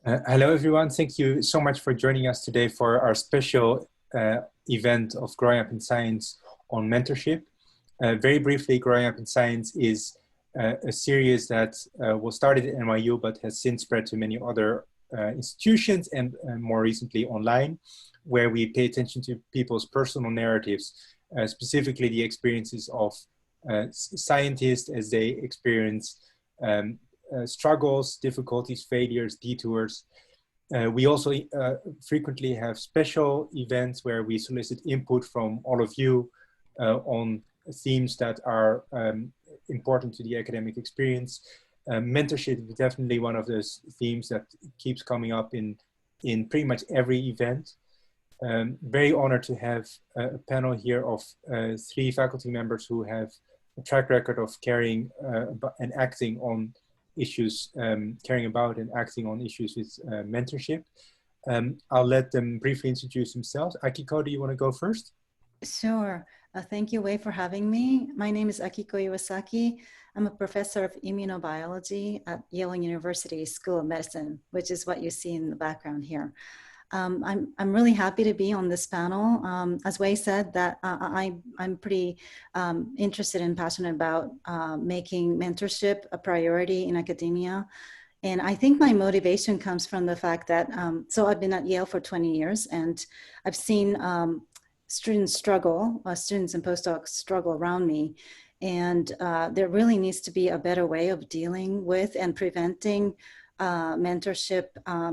Hello, everyone. Thank you so much for joining us today for our special event of Growing Up in Science on mentorship. Very briefly, Growing Up in Science is a series that was started at NYU, but has since spread to many other institutions and more recently online, where we pay attention to people's personal narratives, specifically the experiences of scientists as they experience struggles, difficulties, failures, detours. We also frequently have special events where we solicit input from all of you on themes that are important to the academic experience. Mentorship is definitely one of those themes that keeps coming up in pretty much every event. Very honored to have a panel here of 3 faculty members who have a track record of caring and acting on issues, caring about and acting on issues with mentorship. I'll let them briefly introduce themselves. Akiko, do you want to go first? Sure. Thank you, Wei, for having me. My name is Akiko Iwasaki. I'm a professor of immunobiology at Yale University School of Medicine, which is what you see in the background here. I'm really happy to be on this panel. As Wei said, that I'm pretty interested and passionate about making mentorship a priority in academia. And I think my motivation comes from the fact that, so I've been at Yale for 20 years and I've seen students struggle, students and postdocs struggle around me. And there really needs to be a better way of dealing with and preventing mentorship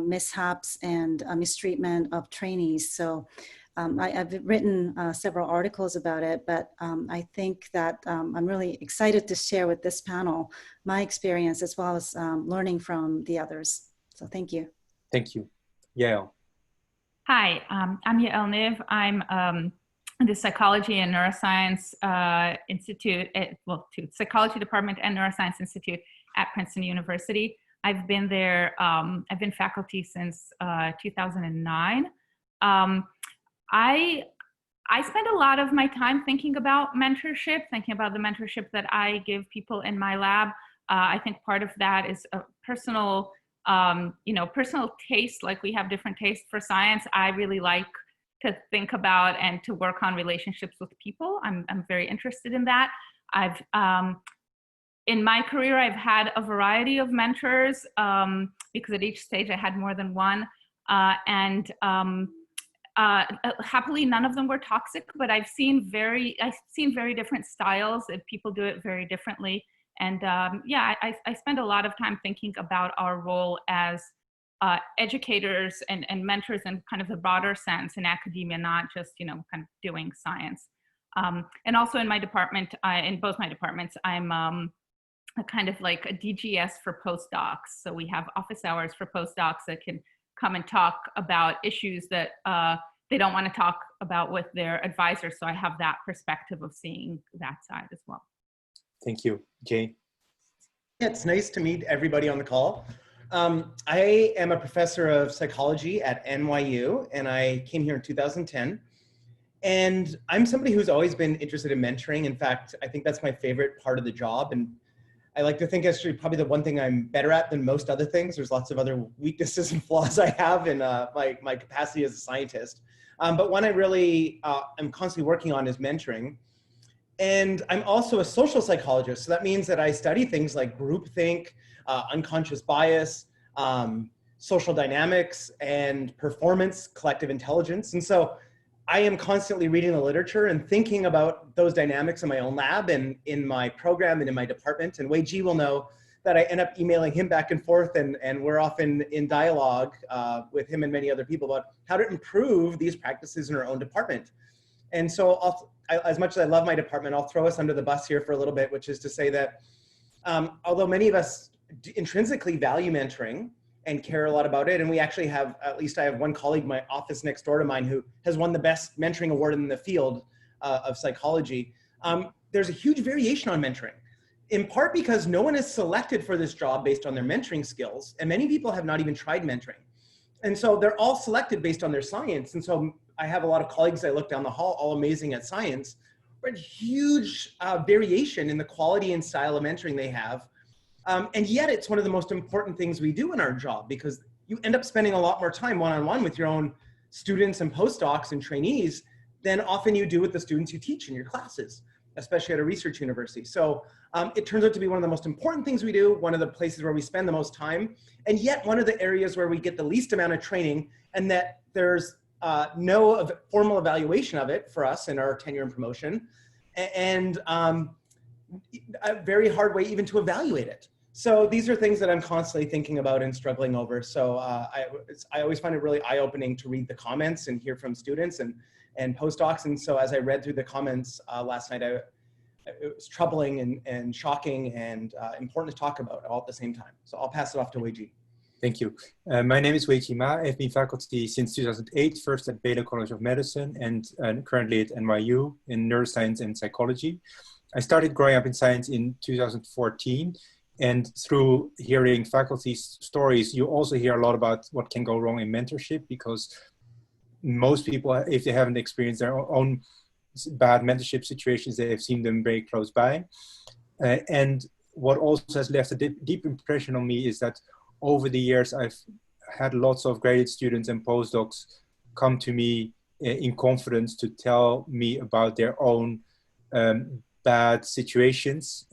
mishaps and mistreatment of trainees. So I've written several articles about it, but I think that I'm really excited to share with this panel my experience as well as learning from the others. So thank you. Thank you. Yael. Hi, I'm Yael Niv. I'm the Psychology and Neuroscience Institute, Psychology Department and Neuroscience Institute at Princeton University. I've been there, I've been faculty since 2009. I spend a lot of my time thinking about mentorship, thinking about the mentorship that I give people in my lab. I think part of that is a personal, personal taste, like we have different tastes for science. I really like to think about and to work on relationships with people. I'm very interested in that. In my career, I've had a variety of mentors because at each stage I had more than one. Happily, none of them were toxic, but I've seen very different styles and people do it very differently. And I spend a lot of time thinking about our role as educators and mentors in kind of the broader sense in academia, not just, kind of doing science. And also in my department, in both my departments, I'm kind of like a DGS for postdocs. So we have office hours for postdocs that can come and talk about issues that they don't want to talk about with their advisors. So I have that perspective of seeing that side as well. Thank you. Jay? It's nice to meet everybody on the call. I am a professor of psychology at NYU, and I came here in 2010. And I'm somebody who's always been interested in mentoring. In fact, I think that's my favorite part of the job. And I like to think actually probably the one thing I'm better at than most other things. There's lots of other weaknesses and flaws I have in my capacity as a scientist. But one I really am constantly working on is mentoring. And I'm also a social psychologist. So that means that I study things like groupthink, unconscious bias, social dynamics, and performance, collective intelligence. And so I am constantly reading the literature and thinking about those dynamics in my own lab and in my program and in my department. And Wei Ji will know that I end up emailing him back and forth, and we're often in dialogue with him and many other people about how to improve these practices in our own department. And so as much as I love my department, I'll throw us under the bus here for a little bit, which is to say that although many of us intrinsically value mentoring and care a lot about it, and we actually have, at least I have one colleague in my office next door to mine who has won the best mentoring award in the field of psychology, there's a huge variation on mentoring, in part because no one is selected for this job based on their mentoring skills, and many people have not even tried mentoring. And so they're all selected based on their science. And so I have a lot of colleagues I look down the hall, all amazing at science, but huge variation in the quality and style of mentoring they have. And yet it's one of the most important things we do in our job, because you end up spending a lot more time one-on-one with your own students and postdocs and trainees than often you do with the students you teach in your classes, especially at a research university. So it turns out to be one of the most important things we do, one of the places where we spend the most time, and yet one of the areas where we get the least amount of training, and that there's no formal evaluation of it for us in our tenure and promotion, and a very hard way even to evaluate it. So these are things that I'm constantly thinking about and struggling over. So I always find it really eye-opening to read the comments and hear from students and postdocs. And so as I read through the comments last night, it was troubling and shocking and important to talk about all at the same time. So I'll pass it off to Wei Ji. Thank you. My name is Wei Ji Ma. I've been faculty since 2008, first at Baylor College of Medicine and currently at NYU in neuroscience and psychology. I started growing up in science in 2014. And through hearing faculty stories, you also hear a lot about what can go wrong in mentorship, because most people, if they haven't experienced their own bad mentorship situations, they have seen them very close by. And what also has left a deep impression on me is that over the years, I've had lots of graduate students and postdocs come to me in confidence to tell me about their own bad situations,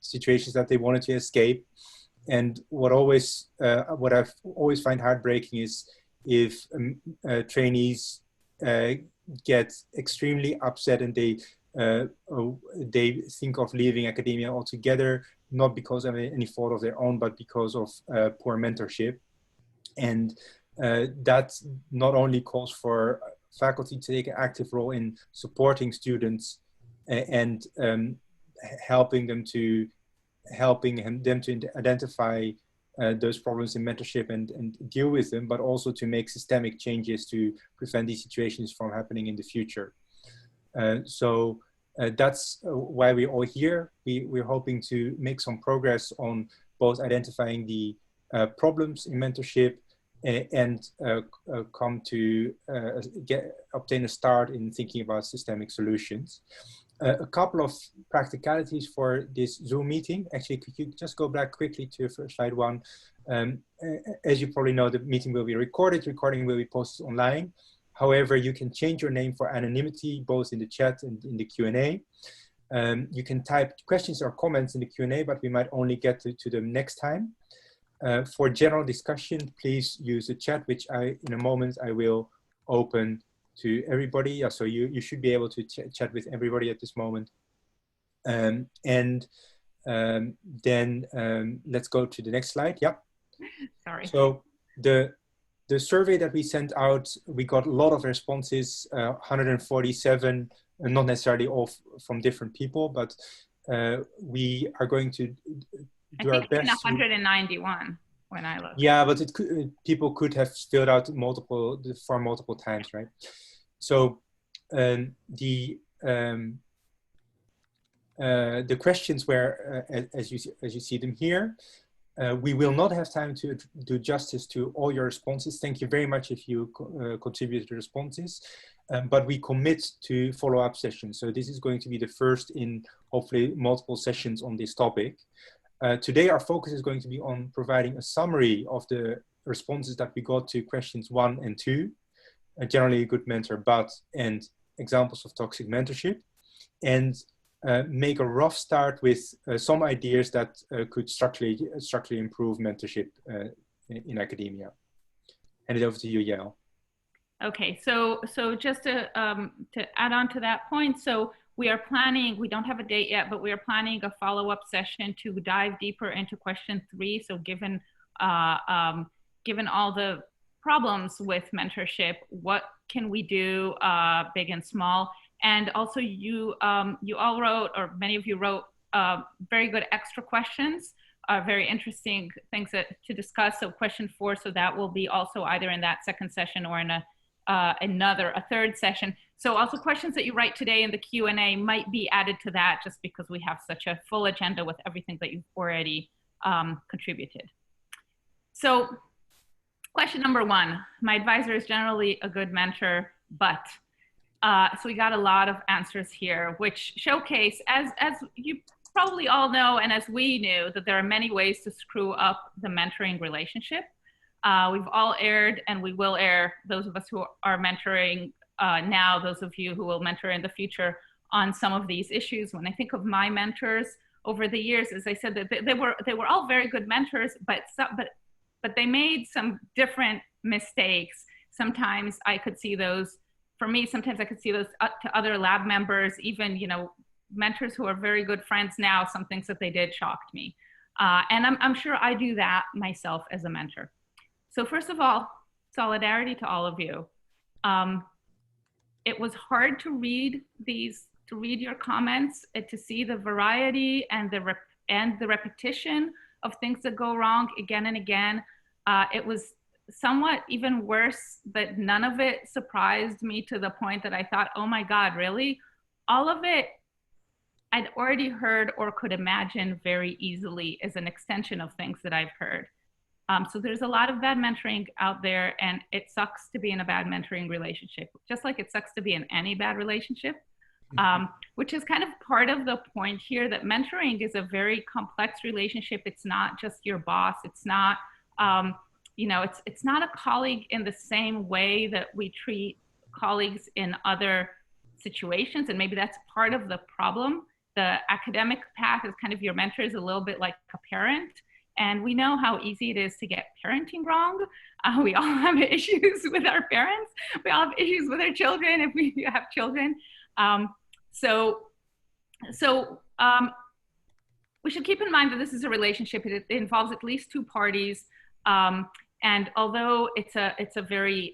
situations that they wanted to escape. And what I've always find heartbreaking is if trainees get extremely upset and they think of leaving academia altogether, not because of any fault of their own, but because of poor mentorship. And that not only calls for faculty to take an active role in supporting students and helping them to identify those problems in mentorship and deal with them, but also to make systemic changes to prevent these situations from happening in the future. So that's why we're all here. We're hoping to make some progress on both identifying the problems in mentorship and come to obtain a start in thinking about systemic solutions. A couple of practicalities for this Zoom meeting. Actually, could you just go back quickly to slide one? As you probably know, the meeting will be recorded. Recording will be posted online. However, you can change your name for anonymity, both in the chat and in the Q&A. You can type questions or comments in the Q&A, but we might only get to them next time. For general discussion, please use the chat, which in a moment I will open to everybody. Yeah, so you should be able to chat with everybody at this moment. Then let's go to the next slide. Yep. Sorry. So the survey that we sent out, we got a lot of responses, 147, not necessarily all from different people, but we are going to do our best. 191 when I looked. Yeah, but people could have filled out multiple times, right? So the questions were, as you see them here. We will not have time to do justice to all your responses. Thank you very much if you contribute to responses, but we commit to follow-up sessions. So this is going to be the first in hopefully multiple sessions on this topic. Today, our focus is going to be on providing a summary of the responses that we got to questions 1 and 2, generally a good mentor, but, and examples of toxic mentorship, and make a rough start with some ideas that could structurally improve mentorship in academia. Hand it over to you, Yael. Okay, so just to add on to that point, so we are planning, we don't have a date yet, but we are planning a follow-up session to dive deeper into question 3. So given all the problems with mentorship, what can we do, big and small? And also you all wrote, or many of you wrote, very good extra questions, very interesting things to discuss. So question 4, so that will be also either in that second session or in a third session. So also questions that you write today in the Q&A might be added to that, just because we have such a full agenda with everything that you've already contributed. So question number 1, my advisor is generally a good mentor, but, so we got a lot of answers here, which showcase, as you probably all know, and as we knew, that there are many ways to screw up the mentoring relationship. We've all erred and we will err, those of us who are mentoring now, those of you who will mentor in the future, on some of these issues. When I think of my mentors over the years, as I said, that they were all very good mentors, but they made some different mistakes. Sometimes I could see those, for me, sometimes I could see those to other lab members, even, you know, mentors who are very good friends now, some things that they did shocked me. And I'm sure I do that myself as a mentor. So first of all, solidarity to all of you. It was hard to read your comments, to see the variety and the repetition of things that go wrong again and again. It was somewhat even worse, but none of it surprised me to the point that I thought, oh my God, really? All of it I'd already heard or could imagine very easily as an extension of things that I've heard. So there's a lot of bad mentoring out there, and it sucks to be in a bad mentoring relationship, just like it sucks to be in any bad relationship, which is kind of part of the point here, that mentoring is a very complex relationship. It's not just your boss. It's not, you know, it's not a colleague in the same way that we treat colleagues in other situations. And maybe that's part of the problem. The academic path is kind of, your mentor is a little bit like a parent. And we know how easy it is to get parenting wrong. We all have issues with our parents. We all have issues with our children if we have children. So we should keep in mind that this is a relationship. It involves at least two parties. And although it's a very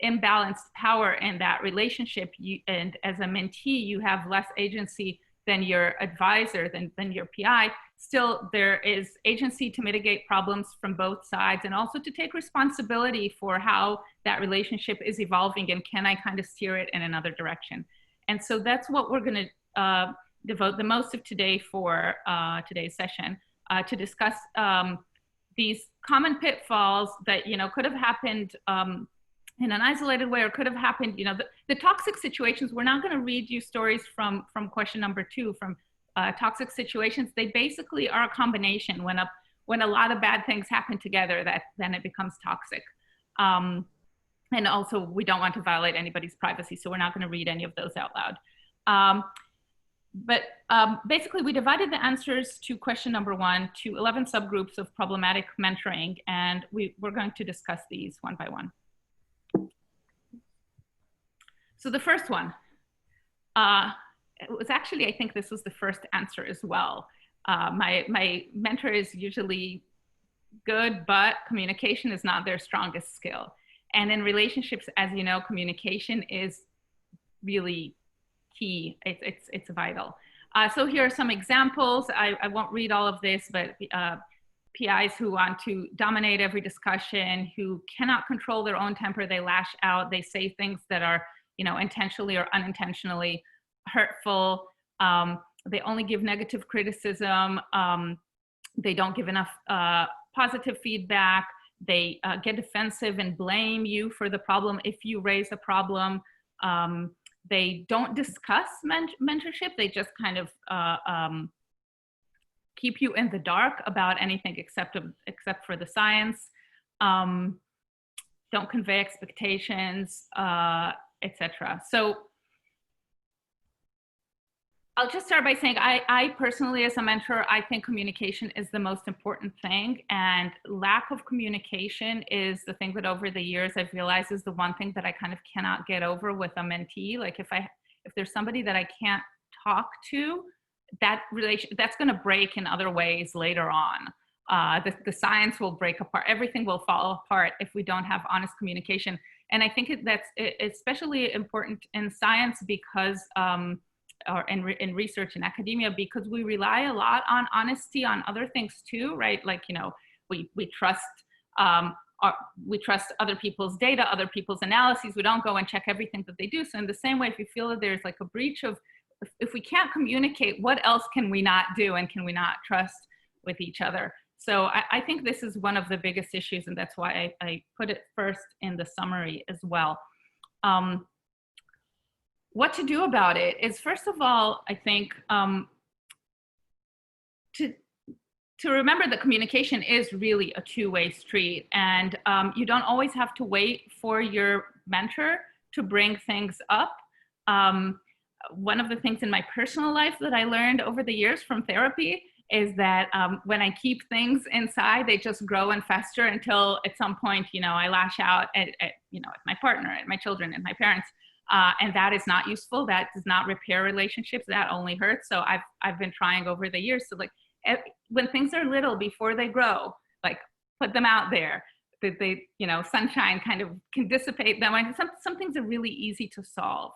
imbalanced power in that relationship, and as a mentee, you have less agency than your advisor, than your PI, still there is agency to mitigate problems from both sides, and also to take responsibility for how that relationship is evolving, and can I kind of steer it in another direction. And so that's what we're going to devote the most of today for today's session, to discuss these common pitfalls that, you know, could have happened in an isolated way, or could have happened, you know, the toxic situations. We're not going to read you stories from question number 2, from toxic situations. They basically are a combination. When a lot of bad things happen together, then it becomes toxic. And also, we don't want to violate anybody's privacy, so we're not going to read any of those out loud. But basically, we divided the answers to question number 1 to 11 subgroups of problematic mentoring, and we're going to discuss these one by one. So the first one, it was actually, I think this was the first answer as well. My mentor is usually good, but communication is not their strongest skill. And in relationships, as you know, communication is really key. It's vital. So here are some examples. I won't read all of this, but PIs who want to dominate every discussion, who cannot control their own temper, they lash out, they say things that are, you know, intentionally or unintentionally hurtful. They only give negative criticism. They don't give enough positive feedback. They get defensive and blame you for the problem if you raise a problem. They don't discuss mentorship. They just kind of keep you in the dark about anything except for the science. Don't convey expectations, etc. So I'll just start by saying I personally, as a mentor, I think communication is the most important thing, and lack of communication is the thing that over the years I've realized is the one thing that I kind of cannot get over with a mentee. Like if there's somebody that I can't talk to, that's going to break in other ways later on. The science will break apart. Everything will fall apart if we don't have honest communication. And I think that's especially important in science because, or in research and academia, because we rely a lot on honesty on other things too, right? Like, you know, we trust other people's data, other people's analyses. We don't go and check everything that they do. So in the same way, if you feel that there's like a breach of, if we can't communicate, what else can we not do, and can we not trust with each other? So I think this is one of the biggest issues, and that's why I put it first in the summary as well. What to do about it is, first of all, I think to remember that communication is really a two-way street, and you don't always have to wait for your mentor to bring things up. One of the things in my personal life that I learned over the years from therapy is that when I keep things inside, they just grow and fester until at some point, you know, I lash out at you know, at my partner, at my children, and my parents. And that is not useful. That does not repair relationships. That only hurts. So I've been trying over the years to, like, when things are little, before they grow, like, put them out there. That they, you know, sunshine kind of can dissipate them. And some things are really easy to solve.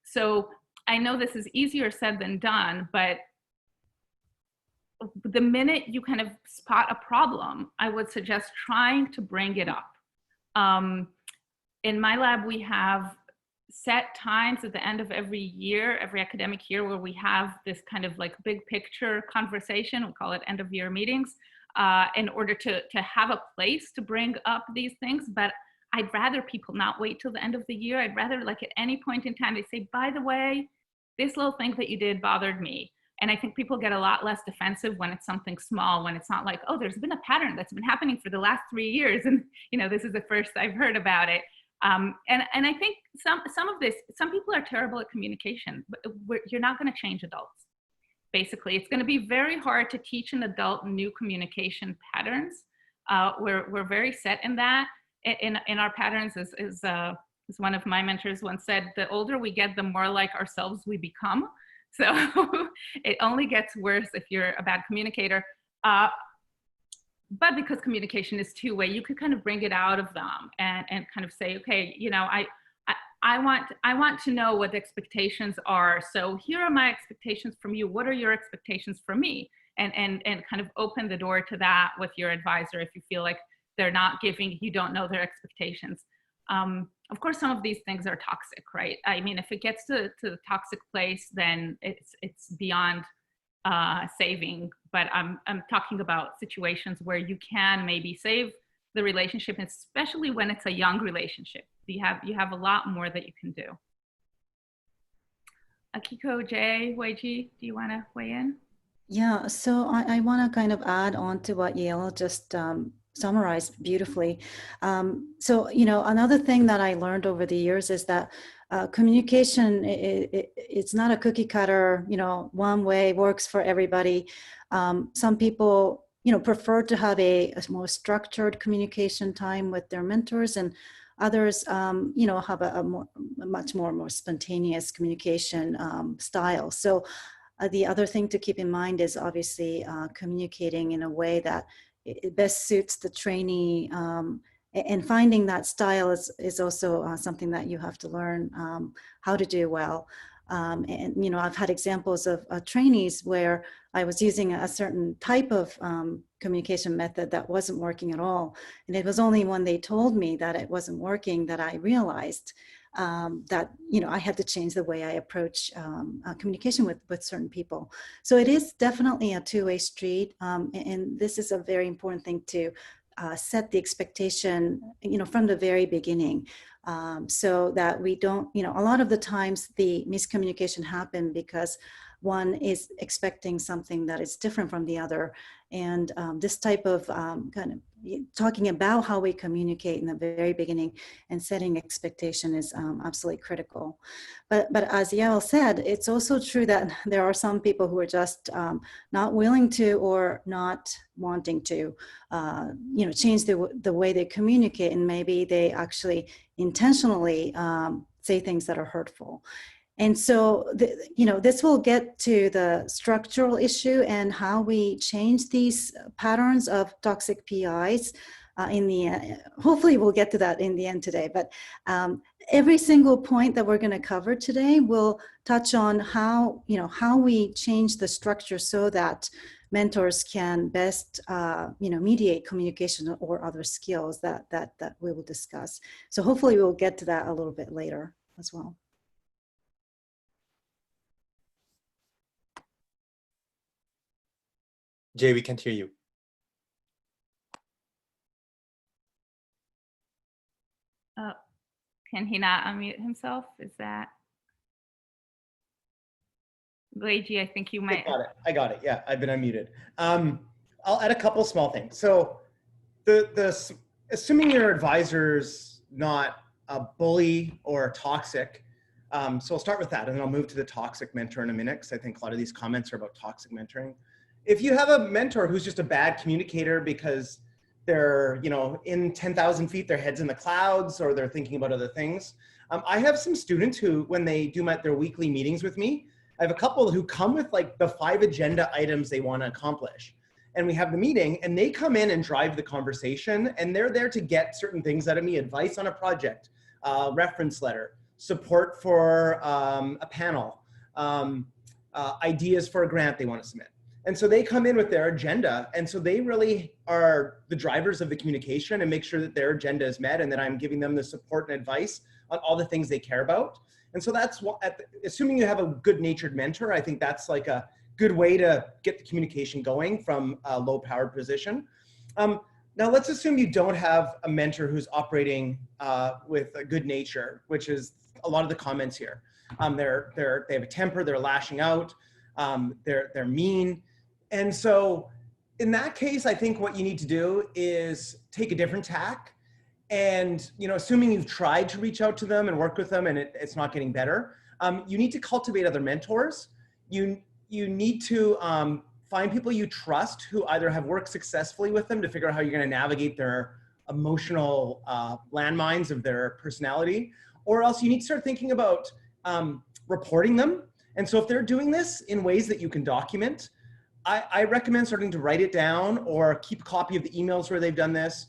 So I know this is easier said than done, but the minute you kind of spot a problem, I would suggest trying to bring it up. In my lab, we have set times at the end of every year, every academic year, where we have this kind of like big picture conversation. We call it end of year meetings, in order to have a place to bring up these things. But I'd rather people not wait till the end of the year. I'd rather, like, at any point in time, they say, by the way, this little thing that you did bothered me. And I think people get a lot less defensive when it's something small, when it's not like, oh, there's been a pattern that's been happening for the last 3 years, and, you know, this is the first I've heard about it. And I think some of this, some people are terrible at communication, but you're not going to change adults. Basically, it's going to be very hard to teach an adult new communication patterns. We're very set in that. In our patterns, as one of my mentors once said, the older we get, the more like ourselves we become. So it only gets worse if you're a bad communicator. But because communication is two-way, you could kind of bring it out of them and kind of say, okay, you know, I want to know what the expectations are. So here are my expectations from you. What are your expectations from me? And kind of open the door to that with your advisor if you feel like they're not giving, you don't know their expectations. Of course, some of these things are toxic, right? I mean, if it gets to the toxic place, then it's beyond saving. But I'm talking about situations where you can maybe save the relationship, especially when it's a young relationship. You have a lot more that you can do. Akiko, Jay, Wei Ji, do you want to weigh in? Yeah, so I want to kind of add on to what Yael just summarized beautifully. So, you know, another thing that I learned over the years is that communication, it's not a cookie cutter, you know, one way works for everybody. Some people, you know, prefer to have a more structured communication time with their mentors, and others, you know, have a much more spontaneous communication style. So the other thing to keep in mind is obviously communicating in a way that it best suits the trainee, and finding that style is also something that you have to learn how to do well. And, you know, I've had examples of trainees where I was using a certain type of communication method that wasn't working at all. And it was only when they told me that it wasn't working that I realized that, you know, I had to change the way I approach communication with certain people. So it is definitely a two-way street. And this is a very important thing to set the expectation, you know, from the very beginning. So that we don't, you know, a lot of the times the miscommunication happen because one is expecting something that is different from the other. And this type of kind of talking about how we communicate in the very beginning and setting expectation is absolutely critical. But as Yael said, it's also true that there are some people who are just not willing to or not wanting to, you know, change the way they communicate, and maybe they actually intentionally say things that are hurtful. And so, you know, this will get to the structural issue and how we change these patterns of toxic PIs in the end. Hopefully we'll get to that in the end today. But every single point that we're going to cover today will touch on how, you know, how we change the structure so that mentors can best, you know, mediate communication or other skills that we will discuss. So hopefully we'll get to that a little bit later as well. Jay, we can't hear you. Can he not unmute himself? Is that? Wei Ji, I think you might. I got it. Yeah, I've been unmuted. I'll add a couple small things. So assuming your advisor's not a bully or toxic, so I'll start with that, and then I'll move to the toxic mentor in a minute, because I think a lot of these comments are about toxic mentoring. If you have a mentor who's just a bad communicator because they're, you know, in 10,000 feet, their head's in the clouds, or they're thinking about other things. I have some students who, when they do their weekly meetings with me, I have a couple who come with like the 5 agenda items they want to accomplish. And we have the meeting, and they come in and drive the conversation, and they're there to get certain things out of me: advice on a project, reference letter, support for a panel, ideas for a grant they want to submit. And so they come in with their agenda, and so they really are the drivers of the communication and make sure that their agenda is met, and that I'm giving them the support and advice on all the things they care about. And so that's what, assuming you have a good-natured mentor, I think that's like a good way to get the communication going from a low-powered position. Now let's assume you don't have a mentor who's operating with a good nature, which is a lot of the comments here. They have a temper, they're lashing out, they're mean. And so in that case, I think what you need to do is take a different tack. And, you know, assuming you've tried to reach out to them and work with them and it's not getting better, you need to cultivate other mentors. You need to find people you trust who either have worked successfully with them to figure out how you're going to navigate their emotional landmines of their personality, or else you need to start thinking about reporting them. And so if they're doing this in ways that you can document, I recommend starting to write it down or keep a copy of the emails where they've done this.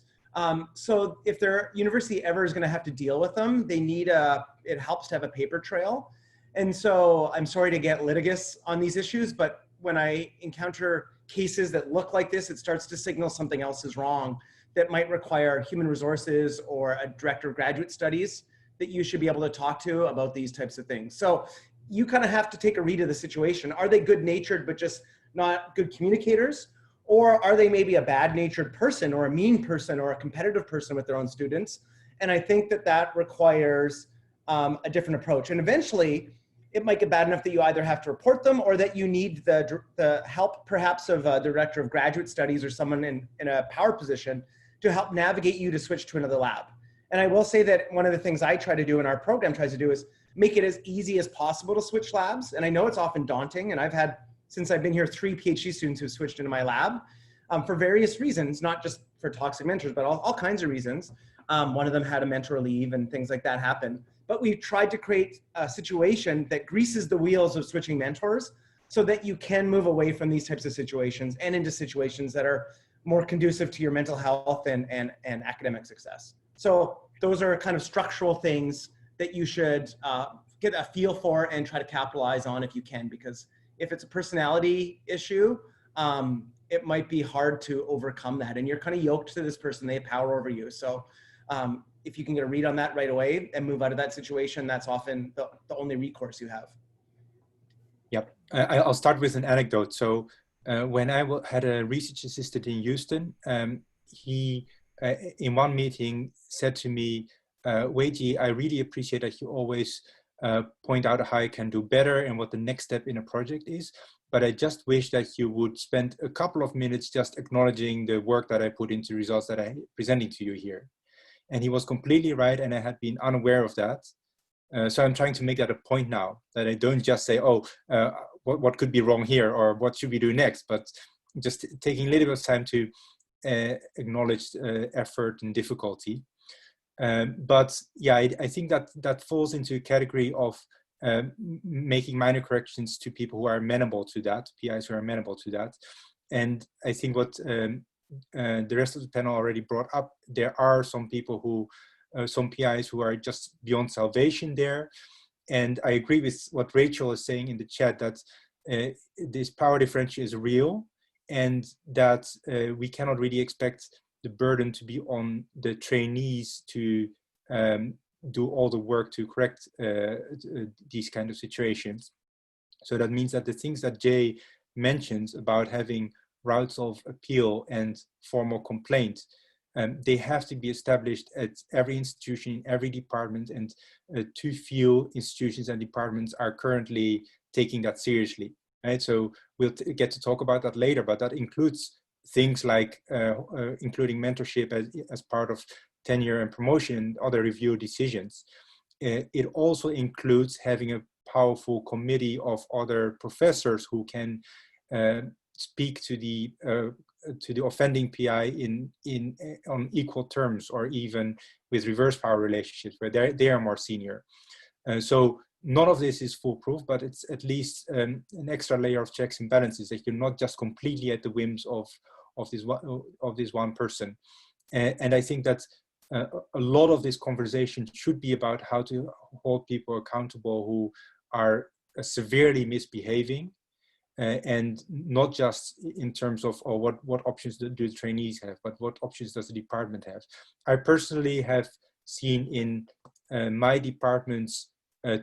So if their university ever is going to have to deal with them, they need it helps to have a paper trail. And so I'm sorry to get litigious on these issues, but when I encounter cases that look like this, it starts to signal something else is wrong that might require human resources or a director of graduate studies that you should be able to talk to about these types of things. So you kind of have to take a read of the situation. Are they good-natured but just not good communicators? Or are they maybe a bad-natured person or a mean person or a competitive person with their own students? And I think that that requires a different approach. And eventually, it might get bad enough that you either have to report them or that you need the help perhaps of a director of graduate studies or someone in a power position to help navigate you to switch to another lab. And I will say that one of the things I try to do and our program tries to do is make it as easy as possible to switch labs. And I know it's often daunting, and I've had, since I've been here, 3 PhD students who switched into my lab for various reasons, not just for toxic mentors, but all kinds of reasons. One of them had a mentor leave and things like that happen. But we've tried to create a situation that greases the wheels of switching mentors so that you can move away from these types of situations and into situations that are more conducive to your mental health and academic success. So those are kind of structural things that you should get a feel for and try to capitalize on if you can, because if it's a personality issue, it might be hard to overcome that. And you're kind of yoked to this person, they have power over you. So if you can get a read on that right away and move out of that situation, that's often the only recourse you have. Yep, I'll start with an anecdote. So when I had a research assistant in Houston, he, in one meeting, said to me, Wei Ji, I really appreciate that you always point out how I can do better and what the next step in a project is. But I just wish that you would spend a couple of minutes just acknowledging the work that I put into results that I'm presenting to you here. And he was completely right, and I had been unaware of that. So I'm trying to make that a point now, that I don't just say, oh, what could be wrong here, or what should we do next, but just taking a little bit of time to acknowledge effort and difficulty. But yeah, I think that falls into a category of making minor corrections to people who are amenable to that, PIs who are amenable to that. And I think what the rest of the panel already brought up, there are some people who, some PIs who are just beyond salvation there. And I agree with what Rachel is saying in the chat, that this power differential is real, and that we cannot really expect the burden to be on the trainees to do all the work to correct these kind of situations. So that means that the things that Jay mentions about having routes of appeal and formal complaint, they have to be established at every institution, in every department, and too few institutions and departments are currently taking that seriously, right? So we'll get to talk about that later, but that includes things like including mentorship as part of tenure and promotion and other review decisions. It also includes having a powerful committee of other professors who can speak to the offending PI on equal terms, or even with reverse power relationships where they are more senior. So none of this is foolproof, but it's at least an extra layer of checks and balances, that you're not just completely at the whims of this one person. And I think that a lot of this conversation should be about how to hold people accountable who are severely misbehaving, and not just in terms of what options do the trainees have, but what options does the department have. I personally have seen in my departments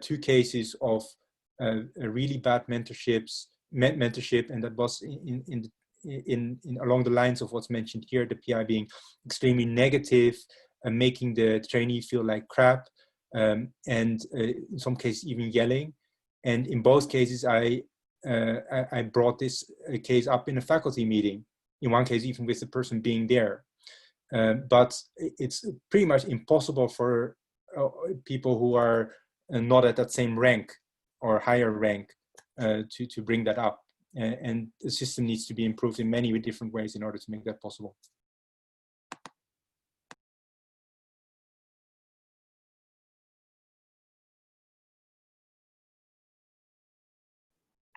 2 cases of really bad mentorship, and that was in along the lines of what's mentioned here, the PI being extremely negative and making the trainee feel like crap, and in some cases even yelling. And in both cases, I brought this case up in a faculty meeting, in one case even with the person being there. But it's pretty much impossible for people who are not at that same rank or higher rank to bring that up. And the system needs to be improved in many different ways in order to make that possible.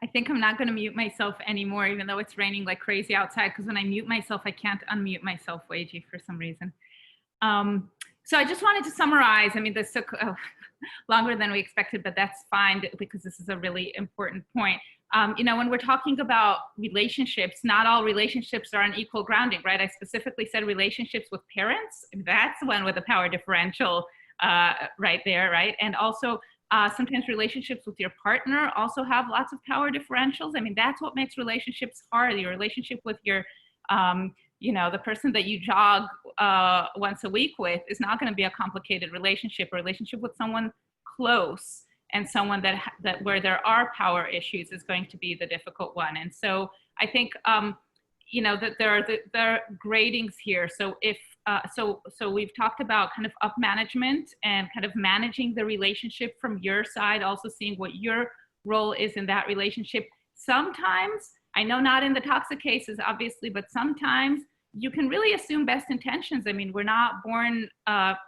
I think I'm not going to mute myself anymore, even though it's raining like crazy outside, because when I mute myself, I can't unmute myself, Wei Ji, for some reason. So I just wanted to summarize. I mean, this took longer than we expected, but that's fine, because this is a really important point. You know, when we're talking about relationships, not all relationships are on equal grounding, right? I specifically said relationships with parents. That's the one with a power differential right there, right? And also, sometimes relationships with your partner also have lots of power differentials. I mean, that's what makes relationships hard. Your relationship with your, you know, the person that you jog once a week with is not going to be a complicated relationship. A relationship with someone close and someone that where there are power issues is going to be the difficult one. And so I think, you know, that there are gradings here. So if so we've talked about kind of up management and kind of managing the relationship from your side, also seeing what your role is in that relationship. Sometimes, I know not in the toxic cases, obviously, but sometimes you can really assume best intentions. I mean, we're not born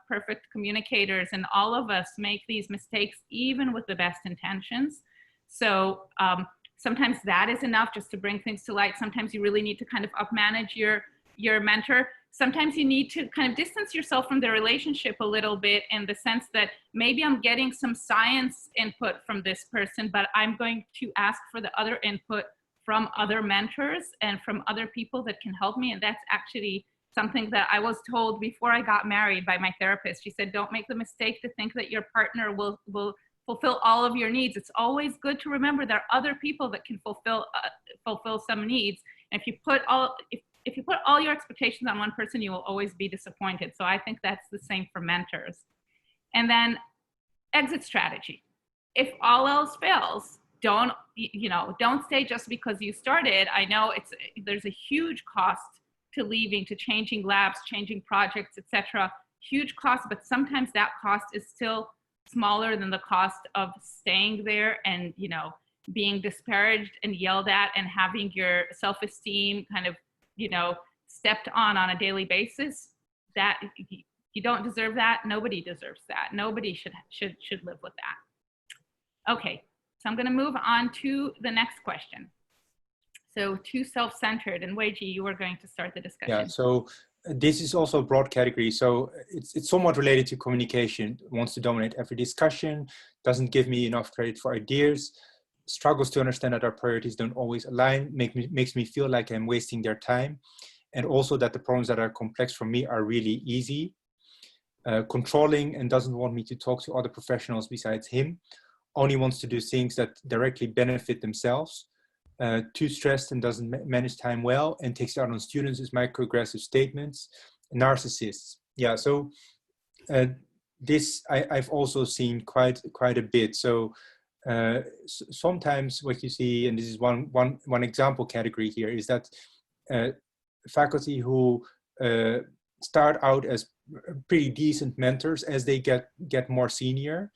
perfect communicators, and all of us make these mistakes, even with the best intentions. So sometimes that is enough just to bring things to light. Sometimes you really need to kind of up manage your mentor. Sometimes you need to kind of distance yourself from the relationship a little bit, in the sense that maybe I'm getting some science input from this person, but I'm going to ask for the other input from other mentors and from other people that can help me. And that's actually something that I was told before I got married by my therapist. She said, don't make the mistake to think that your partner will fulfill all of your needs. It's always good to remember there are other people that can fulfill some needs. And if you put all your expectations on one person, you will always be disappointed. So I think that's the same for mentors. And then exit strategy. If all else fails, don't stay just because you started. I know there's a huge cost to leaving, to changing labs, changing projects, etc. Huge cost, but sometimes that cost is still smaller than the cost of staying there and, you know, being disparaged and yelled at and having your self-esteem kind of, you know, stepped on a daily basis. That you don't deserve that. Nobody deserves that. Nobody should live with that. Okay, so I'm going to move on to the next question. So, too self-centered, and Wei Ji, you are going to start the discussion. Yeah. So this is also a broad category. So it's somewhat related to communication. Wants to dominate every discussion. Doesn't give me enough credit for ideas. Struggles to understand that our priorities don't always align, makes me feel like I'm wasting their time, and also that the problems that are complex for me are really easy. Controlling and doesn't want me to talk to other professionals besides him, only wants to do things that directly benefit themselves. Too stressed and doesn't manage time well, and takes it out on students with microaggressive statements. Narcissists. Yeah, so this I've also seen quite a bit. So sometimes what you see, and this is one example category here, is that faculty who start out as pretty decent mentors. As they get more senior,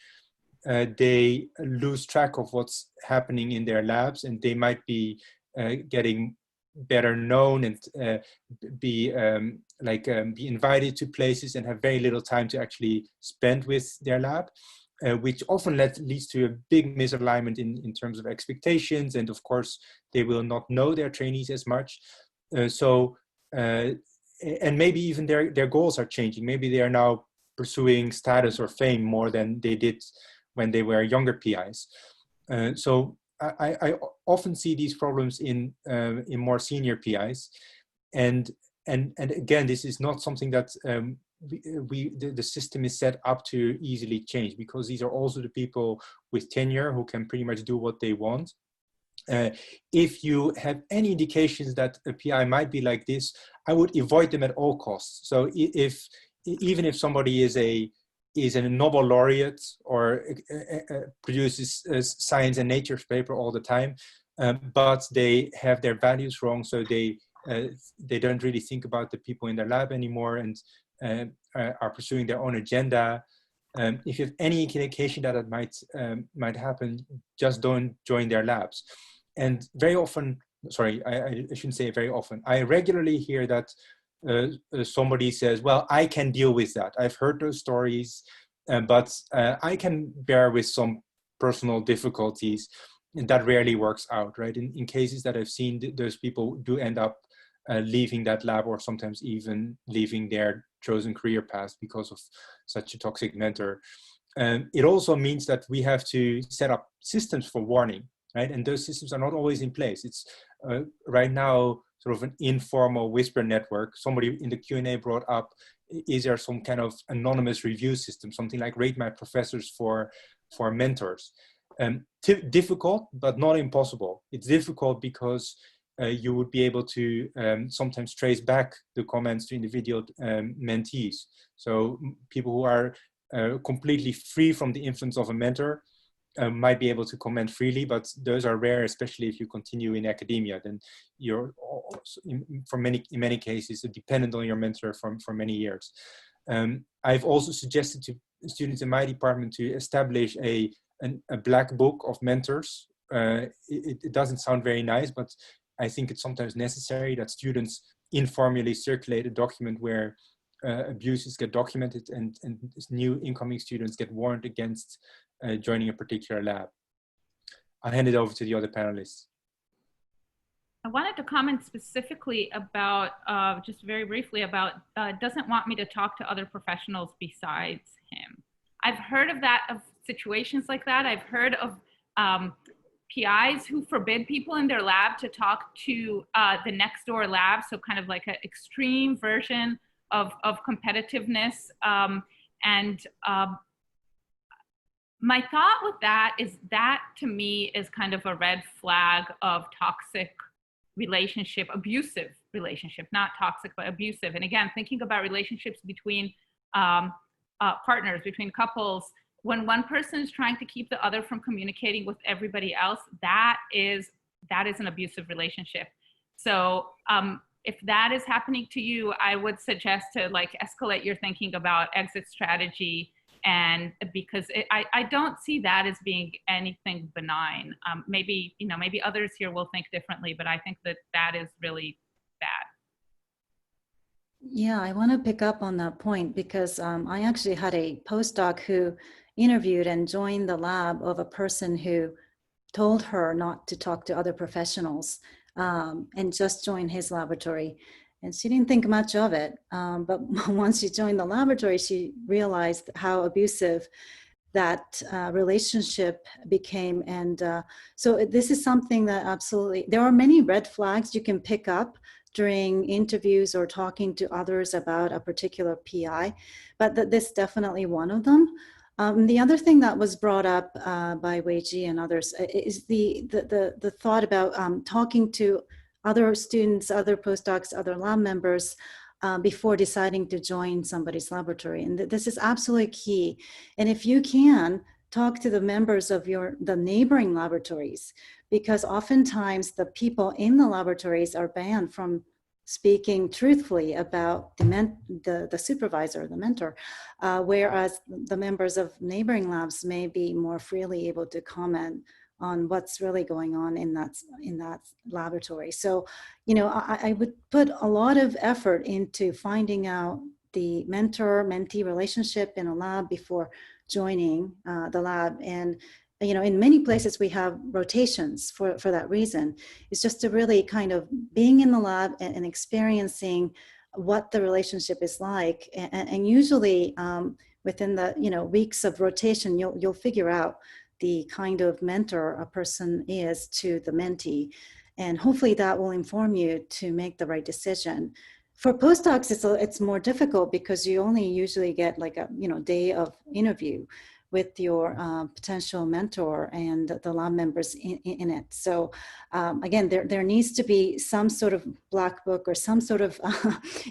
they lose track of what's happening in their labs, and they might be getting better known and be invited to places and have very little time to actually spend with their lab, which often leads to a big misalignment in terms of expectations. And of course, they will not know their trainees as much. And maybe even their goals are changing. Maybe they are now pursuing status or fame more than they did when they were younger PIs. So I often see these problems in more senior PIs, and again, this is not something that the system is set up to easily change, because these are also the people with tenure who can pretty much do what they want. If you have any indications that a PI might be like this, I would avoid them at all costs. So even if somebody is a Nobel laureate or produces a science and nature paper all the time, but they have their values wrong, so they don't really think about the people in their lab anymore, and are pursuing their own agenda. If you have any indication that it might happen, just don't join their labs. And very often, sorry, I shouldn't say very often, I regularly hear that somebody says, well, I can deal with that. I've heard those stories, but I can bear with some personal difficulties, and that rarely works out, right? In cases that I've seen, those people do end up leaving that lab, or sometimes even leaving their chosen career path because of such a toxic mentor. It also means that we have to set up systems for warning, right? And those systems are not always in place. It's right now sort of an informal whisper network. Somebody in the Q&A brought up, is there some kind of anonymous review system, something like Rate My Professors for mentors? Difficult, but not impossible. It's difficult because you would be able to sometimes trace back the comments to individual mentees. So people who are completely free from the influence of a mentor might be able to comment freely, but those are rare, especially if you continue in academia. Then you're in many cases dependent on your mentor for many years. I've also suggested to students in my department to establish a black book of mentors. It doesn't sound very nice, but I think it's sometimes necessary that students informally circulate a document where abuses get documented and new incoming students get warned against joining a particular lab. I'll hand it over to the other panelists. I wanted to comment specifically about, just very briefly about, doesn't want me to talk to other professionals besides him. I've heard of situations like that. I've heard of PIs who forbid people in their lab to talk to the next door lab. So kind of like an extreme version of competitiveness. My thought with that is that, to me, is kind of a red flag of toxic relationship, abusive relationship, not toxic, but abusive. And again, thinking about relationships between partners, between couples, when one person is trying to keep the other from communicating with everybody else, that is an abusive relationship. So if that is happening to you, I would suggest to escalate your thinking about exit strategy. And because I don't see that as being anything benign. Maybe others here will think differently, but I think that is really bad. Yeah, I want to pick up on that point because I actually had a postdoc who interviewed and joined the lab of a person who told her not to talk to other professionals and just joined his laboratory. And she didn't think much of it. But once she joined the laboratory, she realized how abusive that relationship became. And so this is something that absolutely, there are many red flags you can pick up during interviews or talking to others about a particular PI, but this is definitely one of them. The other thing that was brought up by Wei Ji and others is the thought about talking to other students, other postdocs, other lab members before deciding to join somebody's laboratory. And this is absolutely key. And if you can, talk to the members of the neighboring laboratories, because oftentimes the people in the laboratories are banned from speaking truthfully about the supervisor, the mentor, whereas the members of neighboring labs may be more freely able to comment on what's really going on in that laboratory. So, you know, I would put a lot of effort into finding out the mentor-mentee relationship in a lab before joining the lab. And you know, in many places we have rotations for that reason. It's just to really kind of being in the lab and experiencing what the relationship is like. And usually within the, you know, weeks of rotation, you'll figure out the kind of mentor a person is to the mentee. And hopefully that will inform you to make the right decision. For postdocs, it's more difficult because you only usually get like a, you know, day of interview with your potential mentor and the lab members in it. So again, there needs to be some sort of black book or some sort of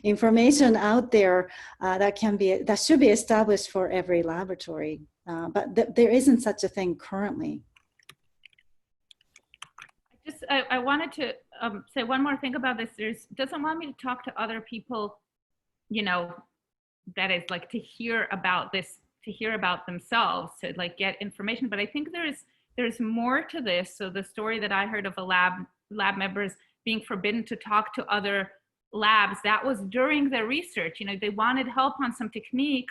information out there that should be established for every laboratory. But there isn't such a thing currently. I wanted to say one more thing about this. Doesn't want me to talk to other people, you know, that is like to hear about this, to hear about themselves, to like get information. But I think there's more to this. So the story that I heard of a lab members being forbidden to talk to other labs, that was during their research. You know, they wanted help on some technique.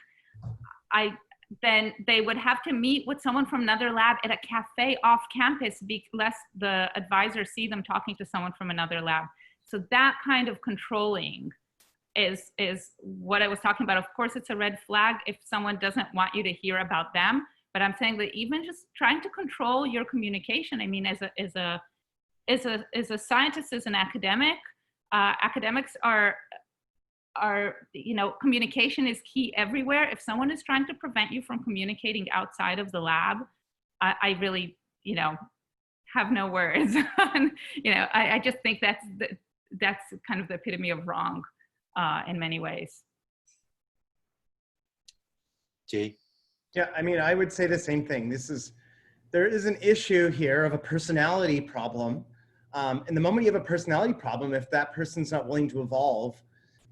Then they would have to meet with someone from another lab at a cafe off campus, lest the advisor see them talking to someone from another lab. So that kind of controlling is what I was talking about. Of course, it's a red flag if someone doesn't want you to hear about them. But I'm saying that even just trying to control your communication. I mean, as a scientist, as an academic, academics are, you know, communication is key everywhere. If someone is trying to prevent you from communicating outside of the lab, I really, you know, have no words. You know, I just think that's kind of the epitome of wrong in many ways. Jay? Yeah, I mean, I would say the same thing. There is an issue here of a personality problem. And the moment you have a personality problem, if that person's not willing to evolve,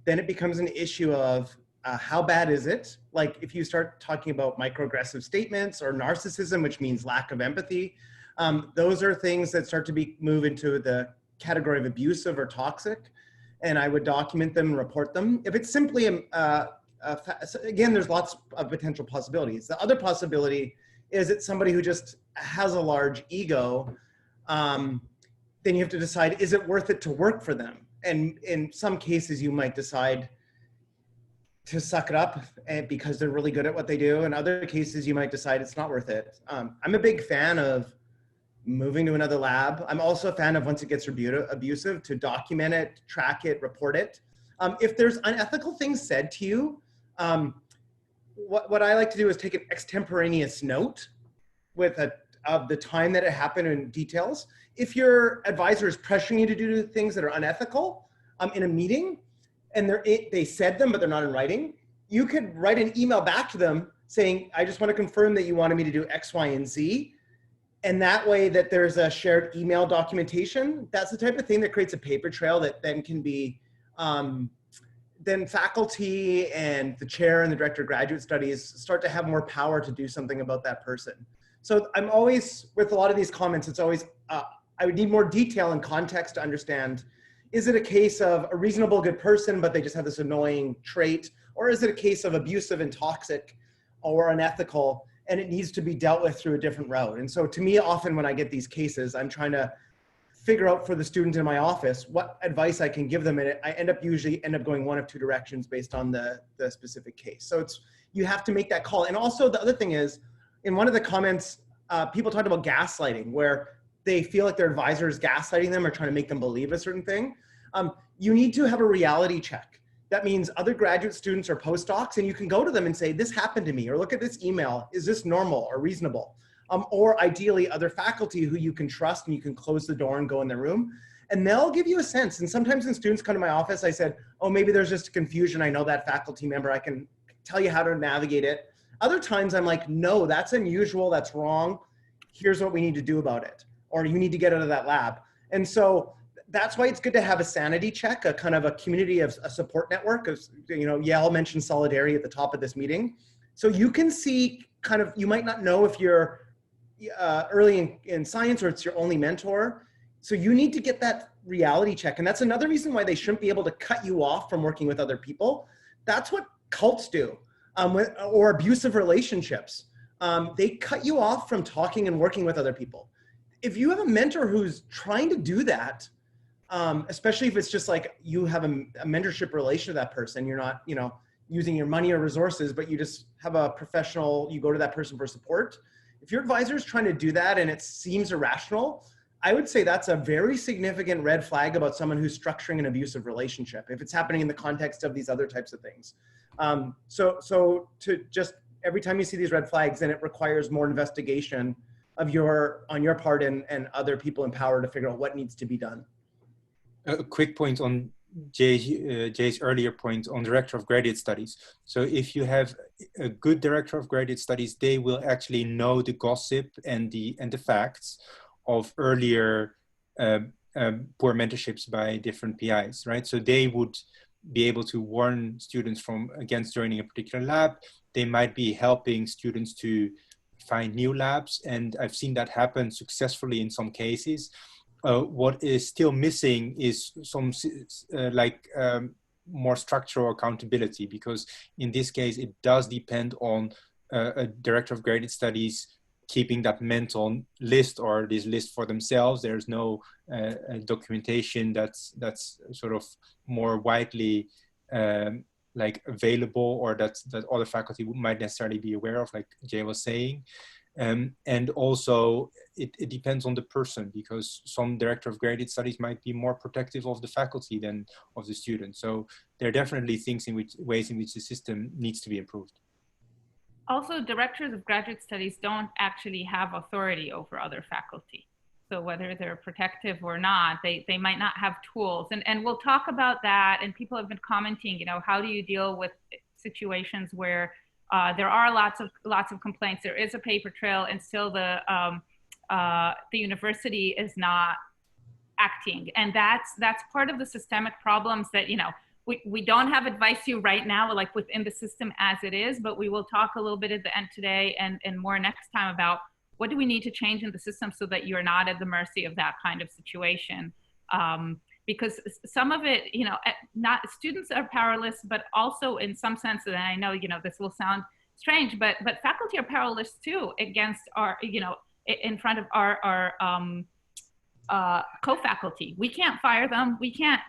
then it becomes an issue of how bad is it? Like if you start talking about microaggressive statements or narcissism, which means lack of empathy, those are things that start to move into the category of abusive or toxic. And I would document them and report them. If it's simply, again, there's lots of potential possibilities. The other possibility is it's somebody who just has a large ego. Then you have to decide, is it worth it to work for them? And in some cases, you might decide to suck it up because they're really good at what they do. In other cases, you might decide it's not worth it. I'm a big fan of moving to another lab. I'm also a fan of, once it gets abusive, to document it, track it, report it. If there's unethical things said to you, what I like to do is take an extemporaneous note of the time that it happened and details. If your advisor is pressuring you to do things that are unethical in a meeting, and they said them, but they're not in writing, you could write an email back to them saying, I just want to confirm that you wanted me to do X, Y, and Z. And that way that there's a shared email documentation. That's the type of thing that creates a paper trail that then can be, then faculty and the chair and the director of graduate studies start to have more power to do something about that person. So I'm always, with a lot of these comments, it's always, I would need more detail and context to understand, is it a case of a reasonable, good person, but they just have this annoying trait? Or is it a case of abusive and toxic or unethical, and it needs to be dealt with through a different route? And so to me, often when I get these cases, I'm trying to figure out for the student in my office what advice I can give them. And I usually end up going one of two directions based on the specific case. So you have to make that call. And also the other thing is, in one of the comments, people talked about gaslighting, where they feel like their advisor is gaslighting them or trying to make them believe a certain thing. You need to have a reality check. That means other graduate students or postdocs, and you can go to them and say, this happened to me, or look at this email. Is this normal or reasonable? Or ideally other faculty who you can trust and you can close the door and go in the room, and they'll give you a sense. And sometimes when students come to my office, I said, oh, maybe there's just a confusion. I know that faculty member, I can tell you how to navigate it. Other times I'm like, no, that's unusual, that's wrong. Here's what we need to do about it. Or you need to get out of that lab. And so that's why it's good to have a sanity check, a kind of a community of a support network. Yael mentioned solidarity at the top of this meeting. So you can see kind of, you might not know if you're early in science or it's your only mentor. So you need to get that reality check. And that's another reason why they shouldn't be able to cut you off from working with other people. That's what cults do, or abusive relationships. They cut you off from talking and working with other people. If you have a mentor who's trying to do that, especially if it's just like you have a mentorship relation to that person, you're not, using your money or resources, but you just have a professional, you go to that person for support. If your advisor is trying to do that and it seems irrational, I would say that's a very significant red flag about someone who's structuring an abusive relationship, if it's happening in the context of these other types of things. So to just, every time you see these red flags, then it requires more investigation on your part and other people in power to figure out what needs to be done. A quick point on Jay's earlier point on director of graduate studies. So if you have a good director of graduate studies, they will actually know the gossip and the facts of earlier poor mentorships by different PIs, right? So they would be able to warn students against joining a particular lab. They might be helping students to find new labs, and I've seen that happen successfully in some cases. What is still missing is some more structural accountability, because in this case, it does depend on a director of graduate studies keeping that mental list or this list for themselves. There's no documentation that's sort of more widely available, or that other faculty might necessarily be aware of, like Jay was saying. And also it depends on the person, because some director of graduate studies might be more protective of the faculty than of the students. So there are definitely ways in which the system needs to be improved. Also, directors of graduate studies don't actually have authority over other faculty. So whether they're protective or not, they might not have tools. And we'll talk about that. And people have been commenting, how do you deal with situations where there are lots of complaints, there is a paper trail, and still the university is not acting. And that's part of the systemic problems that, we don't have advice to you right now, like within the system as it is, but we will talk a little bit at the end today and more next time about what do we need to change in the system so that you're not at the mercy of that kind of situation. Because some of it, not students are powerless, but also in some sense, and I know, this will sound strange, but faculty are powerless too against our, in front of our co-faculty. We can't fire them. We can't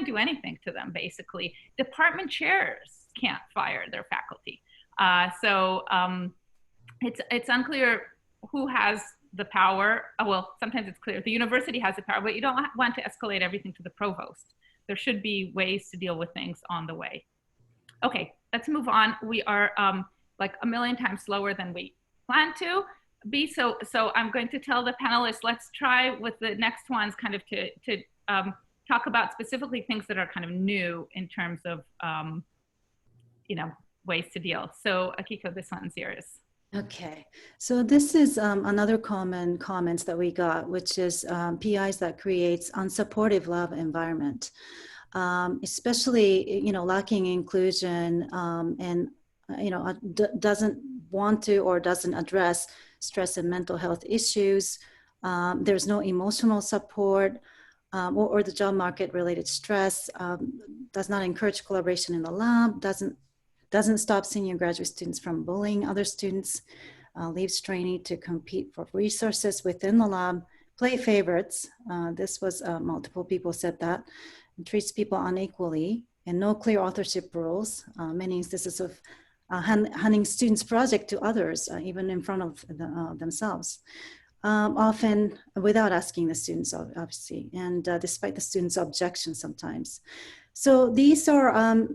do anything to them, basically. Department chairs can't fire their faculty. So it's unclear who has the power. Well, sometimes it's clear the university has the power, but you don't want to escalate everything to the provost. There should be ways to deal with things on the way. Okay, let's move on. We are like a million times slower than we planned to be. So I'm going to tell the panelists, let's try with the next ones kind of to talk about specifically things that are kind of new in terms of, ways to deal. So Akiko, this one's yours. Okay, so this is another common comments that we got, which is PIs that creates unsupportive lab environment, especially, lacking inclusion and, doesn't want to or doesn't address stress and mental health issues. There's no emotional support or the job market related stress, does not encourage collaboration in the lab, doesn't stop senior graduate students from bullying other students, leaves trainee to compete for resources within the lab, play favorites. This was multiple people said that, and treats people unequally, and no clear authorship rules. Many instances of handing students' project to others, even in front of themselves, often without asking the students, obviously, and despite the students' objections sometimes. So these are,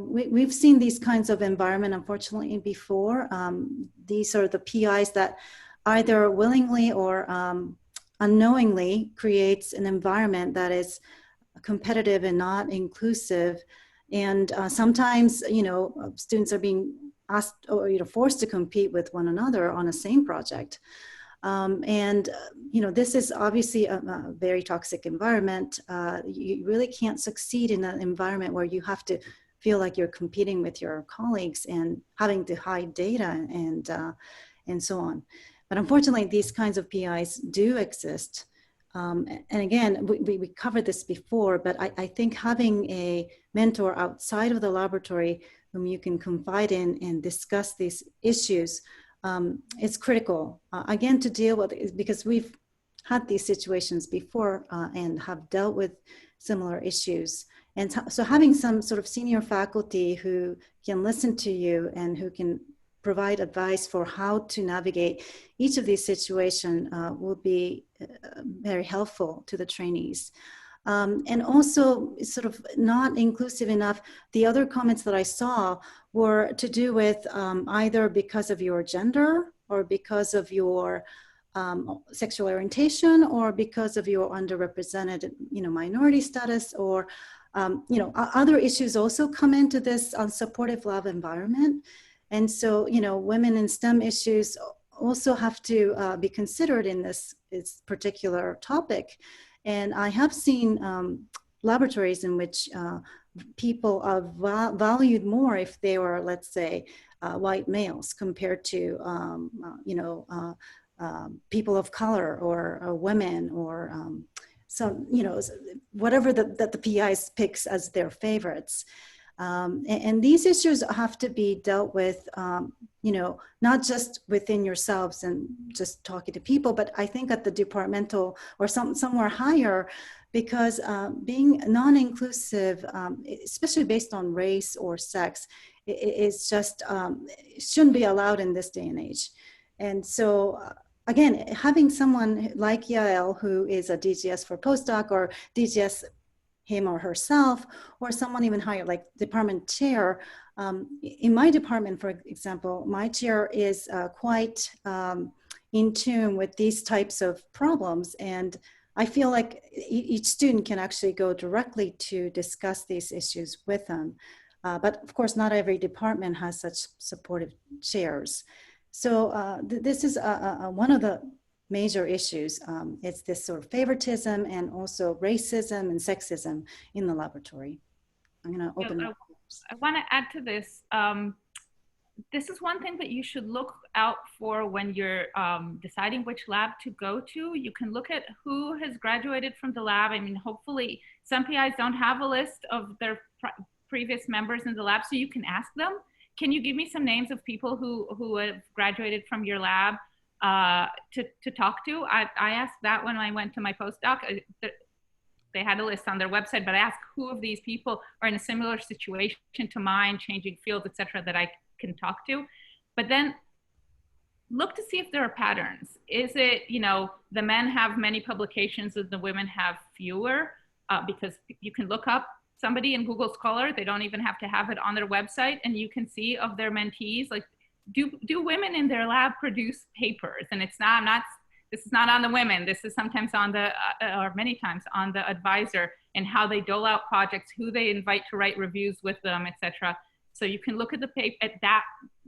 we've seen these kinds of environment, unfortunately, before. These are the PIs that either willingly or unknowingly creates an environment that is competitive and not inclusive. And sometimes, students are being asked or forced to compete with one another on the same project. This is obviously a very toxic environment. You really can't succeed in an environment where you have to feel like you're competing with your colleagues and having to hide data and so on. But unfortunately, these kinds of PIs do exist. And again, we covered this before, but I think having a mentor outside of the laboratory whom you can confide in and discuss these issues is critical, again, to deal with it, because we've had these situations before and have dealt with similar issues. And so having some sort of senior faculty who can listen to you and who can provide advice for how to navigate each of these situations will be very helpful to the trainees. And also sort of not inclusive enough, the other comments that I saw were to do with either because of your gender or because of your sexual orientation or because of your underrepresented, minority status, or other issues also come into this unsupportive lab environment. And so, women in STEM issues also have to be considered in this particular topic. And I have seen laboratories in which people are valued more if they were, let's say, white males compared to, people of color or women or some, whatever that the PIs picks as their favorites. And these issues have to be dealt with, not just within yourselves and just talking to people, but I think at the departmental or somewhere higher, because being non-inclusive, especially based on race or sex, is just, shouldn't be allowed in this day and age. And so, again, having someone like Yael, who is a DGS for postdoc or DGS him or herself, or someone even higher, like department chair. In my department, for example, my chair is quite in tune with these types of problems. And I feel like each student can actually go directly to discuss these issues with them. But of course, not every department has such supportive chairs. So this is one of the major issues. It's this sort of favoritism and also racism and sexism in the laboratory. I'm going to open it up. I want to add to this. This is one thing that you should look out for when you're deciding which lab to go to. You can look at who has graduated from the lab. I mean, hopefully some PIs don't have a list of their previous members in the lab, so you can ask them, can you give me some names of people who have graduated from your lab to talk to? I asked that when I went to my postdoc. They had a list on their website, but I asked who of these people are in a similar situation to mine, changing fields, etc., that I can talk to. But then look to see if there are patterns. Is it, the men have many publications and the women have fewer? Because you can look up somebody in Google Scholar, they don't even have to have it on their website, and you can see of their mentees, like, do women in their lab produce papers? And it's this is not on the women. This is sometimes on the, or many times on the advisor, and how they dole out projects, who they invite to write reviews with them, etc. So you can look at that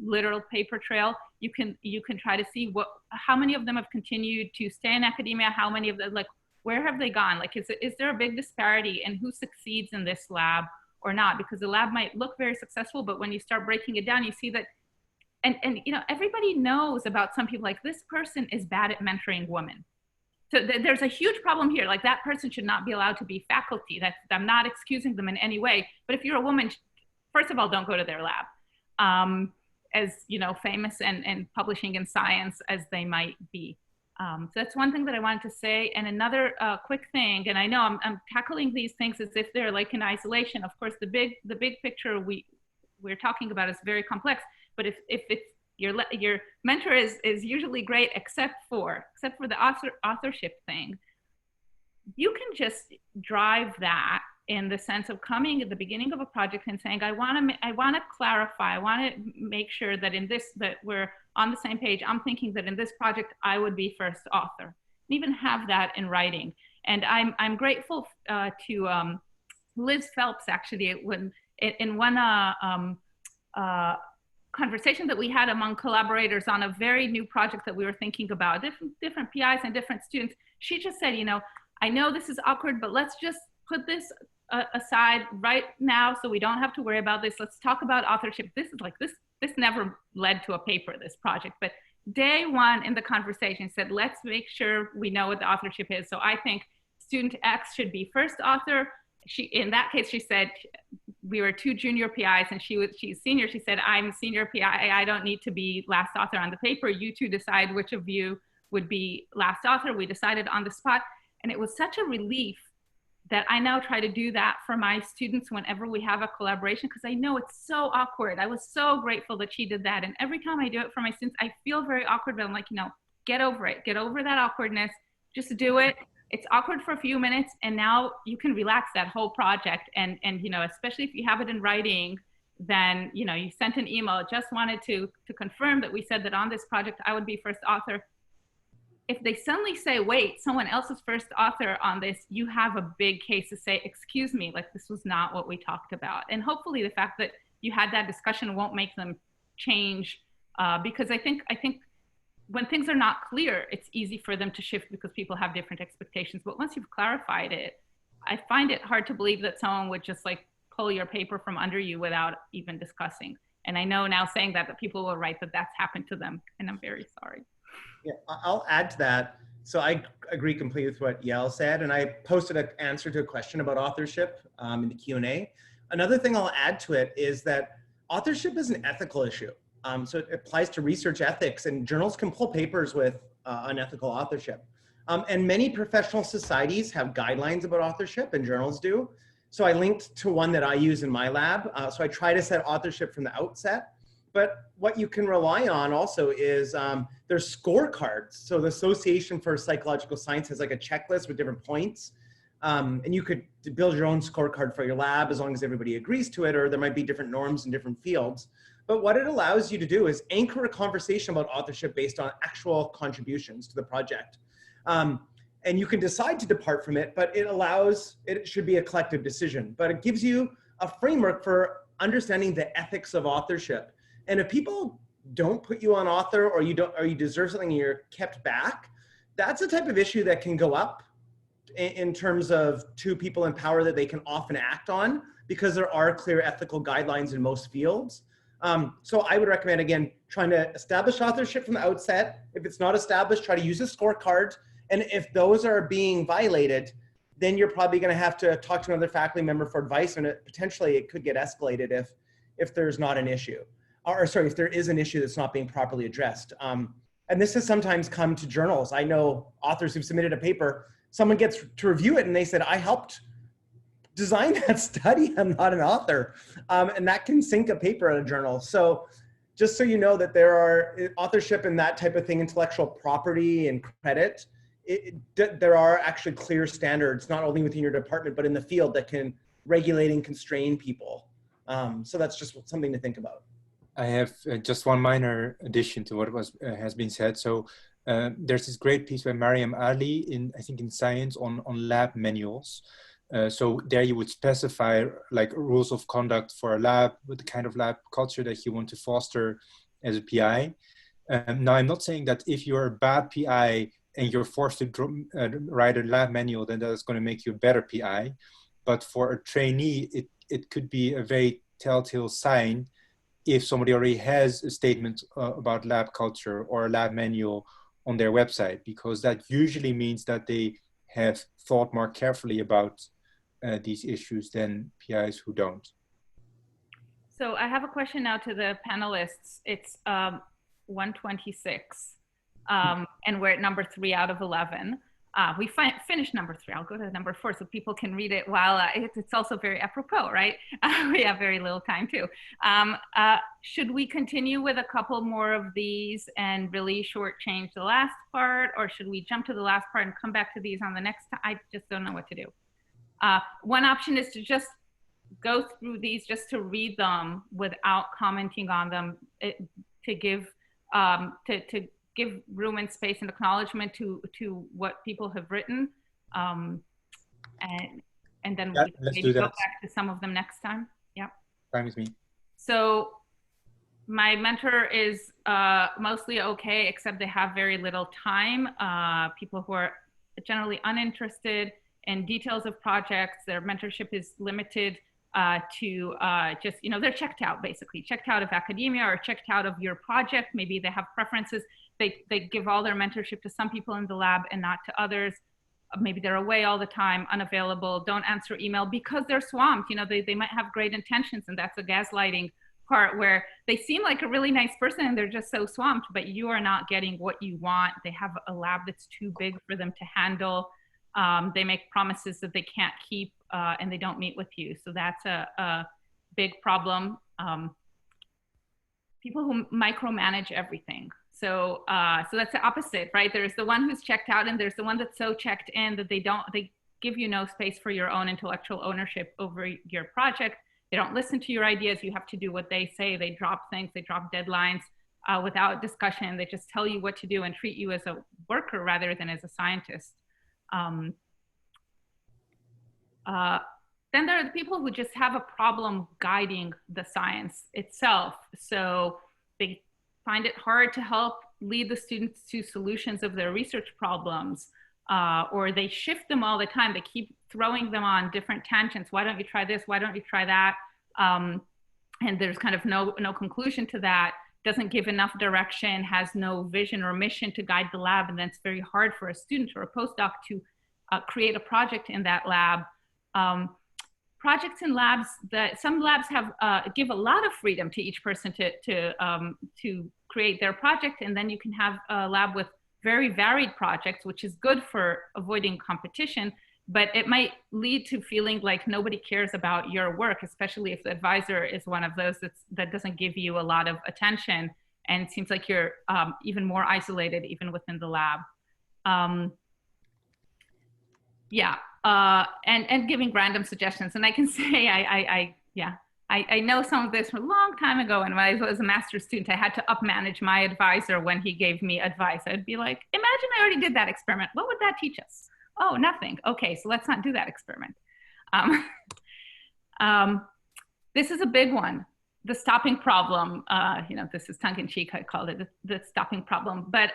literal paper trail. You can try to see how many of them have continued to stay in academia, how many of them, like, where have they gone? Like, is there a big disparity in who succeeds in this lab or not? Because the lab might look very successful, but when you start breaking it down, you see that, and everybody knows about some people, like, this person is bad at mentoring women. So there's a huge problem here. Like, that person should not be allowed to be faculty. I'm not excusing them in any way. But if you're a woman, first of all, don't go to their lab, as famous and publishing in science as they might be. So that's one thing that I wanted to say. And another quick thing, and I know I'm tackling these things as if they're like in isolation. Of course, the big picture we're talking about is very complex. But if it's your mentor is usually great, except for the authorship thing, you can just drive that in the sense of coming at the beginning of a project and saying, I want to clarify, I want to make sure that that we're on the same page. I'm thinking that in this project, I would be first author, and even have that in writing. And I'm grateful to Liz Phelps, actually, when in one conversation that we had among collaborators on a very new project that we were thinking about, different PIs and different students, she just said, you know, I know this is awkward, but let's just put this aside right now so we don't have to worry about this. Let's talk about authorship. This is like, this never led to a paper, this project, but day one in the conversation said, let's make sure we know what the authorship is. So I think student X should be first author. In that case, she said, we were 2 junior PIs and she's senior. She said, I'm senior PI. I don't need to be last author on the paper. You two decide which of you would be last author. We decided on the spot. And it was such a relief that I now try to do that for my students whenever we have a collaboration, because I know it's so awkward. I was so grateful that she did that. And every time I do it for my students, I feel very awkward, but I'm like, you know, get over it. Get over that awkwardness. Just do it. It's awkward for a few minutes, and now you can relax that whole project. And you know, especially if you have it in writing, then, you know, you sent an email, just wanted to confirm that we said that on this project, I would be first author. If they suddenly say, wait, someone else is first author on this, you have a big case to say, excuse me, like this was not what we talked about. And hopefully the fact that you had that discussion won't make them change, because I think when things are not clear, it's easy for them to shift because people have different expectations. But once you've clarified it, I find it hard to believe that someone would just like pull your paper from under you without even discussing. And I know now saying that people will write that that's happened to them, and I'm very sorry. Yeah, I'll add to that. So I agree completely with what Yael said, and I posted an answer to a question about authorship in the Q&A. Another thing I'll add to it is that authorship is an ethical issue. So it applies to research ethics, and journals can pull papers with unethical authorship. And many professional societies have guidelines about authorship, and journals do. So I linked to one that I use in my lab. So I try to set authorship from the outset. But what you can rely on also is there's scorecards. So the Association for Psychological Science has like a checklist with different points. And you could build your own scorecard for your lab as long as everybody agrees to it, or there might be different norms in different fields. But what it allows you to do is anchor a conversation about authorship based on actual contributions to the project. And you can decide to depart from it, but it should be a collective decision. But it gives you a framework for understanding the ethics of authorship. And if people don't put you on author, or you deserve something and you're kept back, that's a type of issue that can go up in terms of 2 people in power that they can often act on, because there are clear ethical guidelines in most fields. So I would recommend, again, trying to establish authorship from the outset. If it's not established, try to use a scorecard. And if those are being violated, then you're probably going to have to talk to another faculty member for advice, and potentially it could get escalated if there's not an issue. Or sorry, if there is an issue that's not being properly addressed. And this has sometimes come to journals. I know authors who've submitted a paper, someone gets to review it and they said, I helped design that study, I'm not an author. And that can sink a paper in a journal. So just so you know that there are authorship and that type of thing, intellectual property and credit, there are actually clear standards, not only within your department, but in the field that can regulate and constrain people. So that's just something to think about. I have just one minor addition to what has been said. So there's this great piece by Mariam Ali I think in Science on lab manuals. So there you would specify like rules of conduct for a lab, with the kind of lab culture that you want to foster as a PI. Now, I'm not saying that if you're a bad PI and you're forced to write a lab manual, then that's going to make you a better PI. But for a trainee, it could be a very telltale sign if somebody already has a statement about lab culture or a lab manual on their website, because that usually means that they have thought more carefully about these issues than PIs who don't. So I have a question now to the panelists. It's 126, and we're at number 3 out of 11. We finished number 3. I'll go to number 4 so people can read it while it's also very apropos, right? We have very little time too. Should we continue with a couple more of these and really shortchange the last part, or should we jump to the last part and come back to these on the next time? I just don't know what to do. One option is to just go through these, just to read them without commenting on them, to give room and space and acknowledgement to what people have written, and then we can maybe go back to some of them next time. Yeah. Fine with me. So My mentor is mostly okay, except they have very little time. People who are generally uninterested in details of projects, their mentorship is limited to just, they're checked out, basically, checked out of academia or checked out of your project. Maybe they have preferences. They give all their mentorship to some people in the lab and not to others. Maybe they're away all the time, unavailable, don't answer email because they're swamped. They might have great intentions, and that's a gaslighting part where they seem like a really nice person and they're just so swamped, but you are not getting what you want. They have a lab that's too big for them to handle. They make promises that they can't keep, and they don't meet with you. So that's a big problem. People who micromanage everything. So that's the opposite, right? There's the one who's checked out, and there's the one that's so checked in that they give you no space for your own intellectual ownership over your project. They don't listen to your ideas. You have to do what they say. They drop things, they drop deadlines without discussion. They just tell you what to do and treat you as a worker rather than as a scientist. Then there are the people who just have a problem guiding the science itself. So they find it hard to help lead the students to solutions of their research problems, or they shift them all the time. They keep throwing them on different tangents. Why don't you try this? Why don't you try that? And there's kind of no conclusion to that. Doesn't give enough direction, has no vision or mission to guide the lab. And then it's very hard for a student or a postdoc to create a project in that lab. Projects in labs, some labs have give a lot of freedom to each person to create their project, and then you can have a lab with very varied projects, which is good for avoiding competition, but it might lead to feeling like nobody cares about your work, especially if the advisor is one of those that doesn't give you a lot of attention, and it seems like you're even more isolated even within the lab. And giving random suggestions. And I can say, I know some of this from a long time ago. And when I was a master's student, I had to up-manage my advisor when he gave me advice. I'd be like, imagine I already did that experiment. What would that teach us? Oh, nothing. Okay, so let's not do that experiment. This is a big one. The stopping problem, this is tongue-in-cheek, I called it the stopping problem. But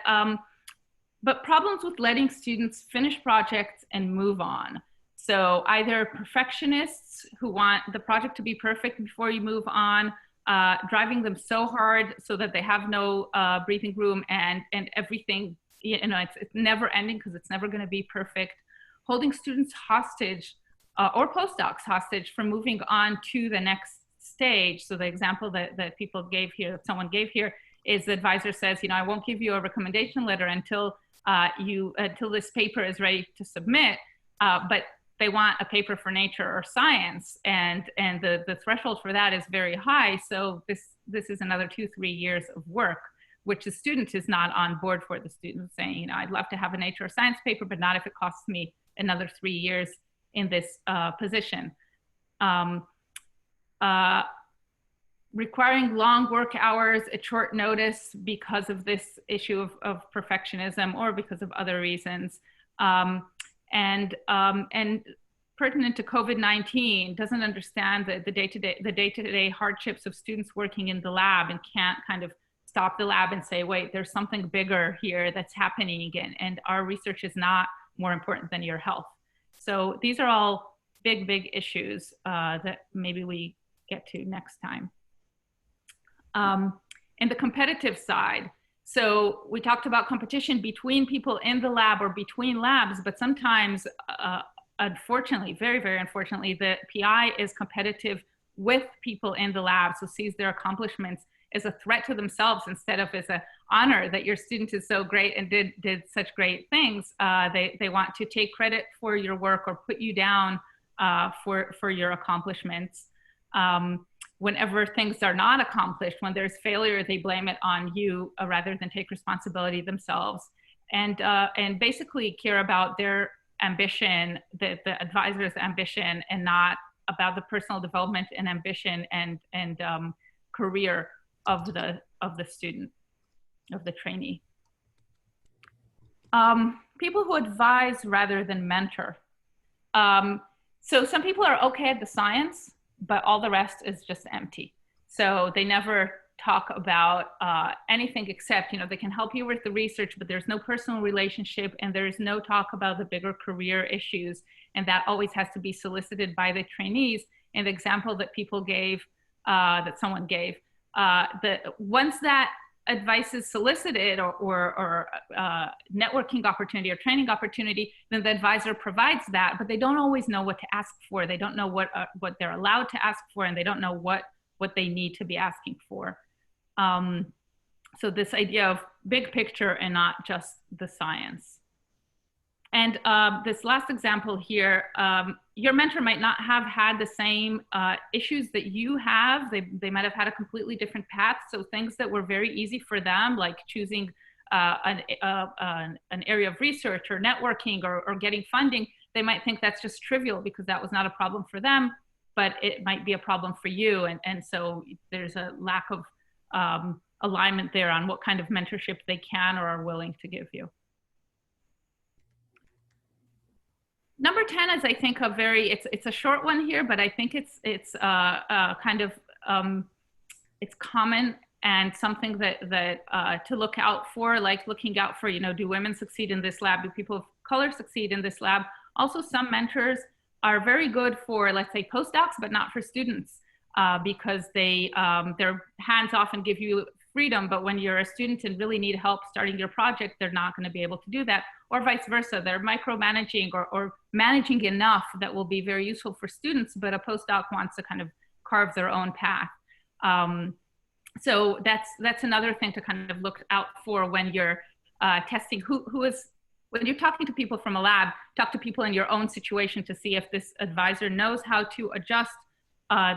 problems with letting students finish projects and move on. So either perfectionists who want the project to be perfect before you move on, driving them so hard so that they have no breathing room and everything, it's never ending because it's never gonna be perfect. Holding students hostage or postdocs hostage from moving on to the next stage. So the example that someone gave here is the advisor says, I won't give you a recommendation letter until this paper is ready to submit, but they want a paper for Nature or Science, and the threshold for that is very high. So this is another 2-3 years of work, which the student is not on board for. The student saying, I'd love to have a Nature or Science paper, but not if it costs me another 3 years in this position. Requiring long work hours at short notice because of this issue of perfectionism or because of other reasons. And pertinent to COVID-19, doesn't understand the day-to-day hardships of students working in the lab and can't kind of stop the lab and say, wait, there's something bigger here that's happening again, and our research is not more important than your health. So these are all big issues that maybe we get to next time. And the competitive side. So we talked about competition between people in the lab or between labs, but sometimes, unfortunately, very unfortunately, the PI is competitive with people in the lab, so sees their accomplishments as a threat to themselves instead of as an honor that your student is so great and did such great things. They want to take credit for your work or put you down for your accomplishments. Whenever things are not accomplished, when there's failure, they blame it on you rather than take responsibility themselves, and basically care about their ambition, the advisor's ambition, and not about the personal development and ambition and career of the student, of the trainee. People who advise rather than mentor. So some people are okay at the science, but all the rest is just empty. So they never talk about anything except, they can help you with the research, but there's no personal relationship and there's no talk about the bigger career issues. And that always has to be solicited by the trainees. And the example that people gave, that someone gave, once that advice is solicited or networking opportunity or training opportunity, then the advisor provides that, but they don't always know what to ask for. They don't know what they're allowed to ask for, and they don't know what they need to be asking for. So this idea of big picture and not just the science. And this last example here, your mentor might not have had the same issues that you have. They might have had a completely different path. So things that were very easy for them, like choosing an area of research or networking or getting funding, they might think that's just trivial because that was not a problem for them, but it might be a problem for you. And so there's a lack of alignment there on what kind of mentorship they can or are willing to give you. Number 10 is, I think, it's a short one here, but I think it's common and something that to look out for, like looking out for, do women succeed in this lab? Do people of color succeed in this lab? Also, some mentors are very good for, let's say, postdocs, but not for students because their hands often give you freedom, but when you're a student and really need help starting your project, they're not going to be able to do that, or vice versa. They're micromanaging or managing enough that will be very useful for students, but a postdoc wants to kind of carve their own path. So that's another thing to kind of look out for when you're testing when you're talking to people from a lab, talk to people in your own situation to see if this advisor knows how to adjust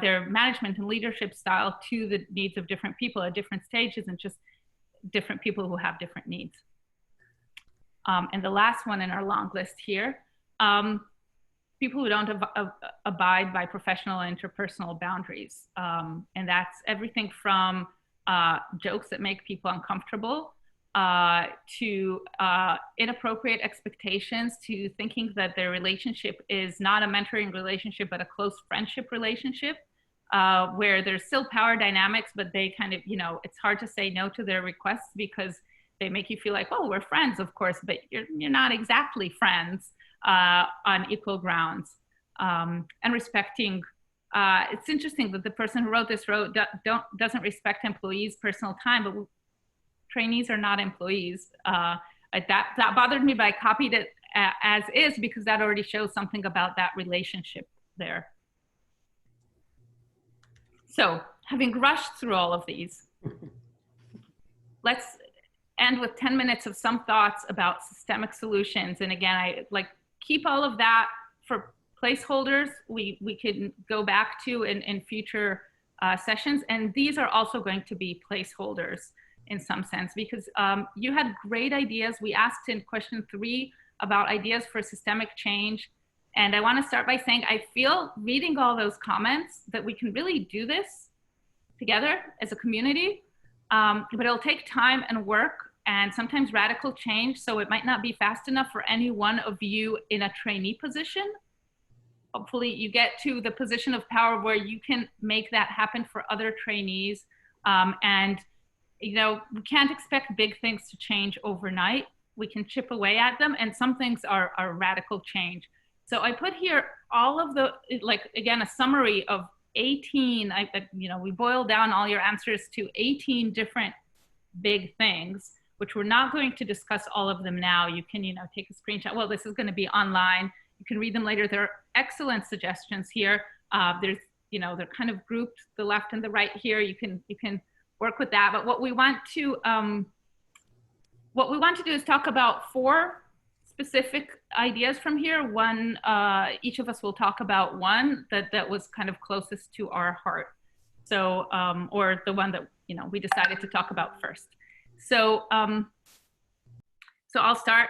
their management and leadership style to the needs of different people at different stages and just different people who have different needs. And the last one in our long list here, people who don't abide by professional and interpersonal boundaries. And that's everything from jokes that make people uncomfortable to inappropriate expectations, to thinking that their relationship is not a mentoring relationship, but a close friendship relationship, where there's still power dynamics, but they kind of, it's hard to say no to their requests because they make you feel like, oh, we're friends, of course, but you're not exactly friends on equal grounds. And respecting, it's interesting that the person who wrote this doesn't respect employees' personal time, but trainees are not employees. That bothered me, but I copied it as is because that already shows something about that relationship there. So having rushed through all of these, let's end with 10 minutes of some thoughts about systemic solutions. And again, I keep all of that for placeholders we can go back to in future sessions. And these are also going to be placeholders in some sense, because you had great ideas. We asked in question 3 about ideas for systemic change. And I want to start by saying, I feel reading all those comments that we can really do this together as a community, but it'll take time and work and sometimes radical change. So it might not be fast enough for any one of you in a trainee position. Hopefully you get to the position of power where you can make that happen for other trainees. And we can't expect big things to change overnight. We can chip away at them, and some things are radical change. So I put here all of the, again, a summary of 18, we boiled down all your answers to 18 different big things, which we're not going to discuss all of them now. You can, take a screenshot. Well, this is going to be online. You can read them later. There are excellent suggestions here. There's, they're kind of grouped, the left and the right here. You can work with that. But what we want to do is talk about 4 specific ideas from here. One, each of us will talk about one that was kind of closest to our heart. So, or the one that, we decided to talk about first. So, so I'll start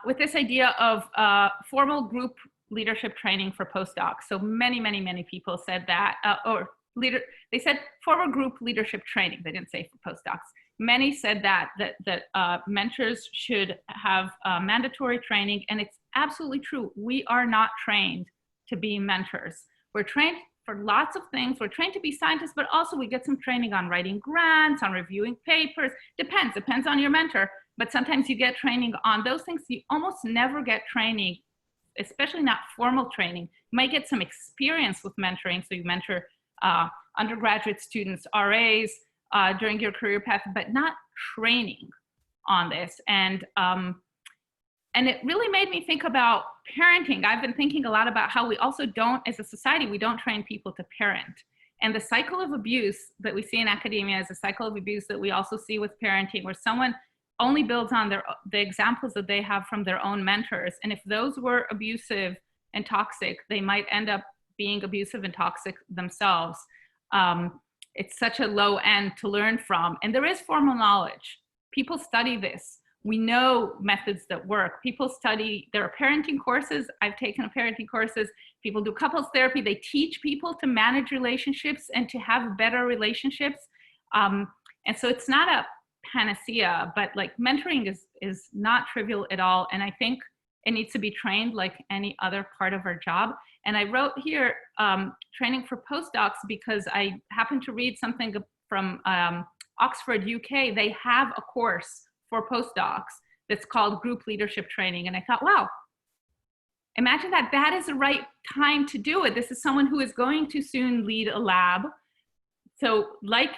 with this idea of formal group leadership training for postdocs. So many people said that, they said formal group leadership training. They didn't say for postdocs. Many said that mentors should have mandatory training, and it's absolutely true. We are not trained to be mentors. We're trained for lots of things. We're trained to be scientists, but also we get some training on writing grants, on reviewing papers. Depends on your mentor, but sometimes you get training on those things. You almost never get training, especially not formal training. You might get some experience with mentoring, so you mentor undergraduate students, RAs during your career path, but not training on this. And it really made me think about parenting. I've been thinking a lot about how we also don't, as a society, we don't train people to parent. And the cycle of abuse that we see in academia is a cycle of abuse that we also see with parenting, where someone only builds on the examples that they have from their own mentors. And if those were abusive and toxic, they might end up being abusive and toxic themselves. It's such a low end to learn from. And there is formal knowledge. People study this. We know methods that work. People study, there are parenting courses. I've taken parenting courses. People do couples therapy. They teach people to manage relationships and to have better relationships. And so it's not a panacea, but like mentoring is not trivial at all. And I think it needs to be trained like any other part of our job. And I wrote here training for postdocs because I happened to read something from Oxford, UK. They have a course for postdocs that's called group leadership training. And I thought, wow, imagine that is the right time to do it. This is someone who is going to soon lead a lab. So like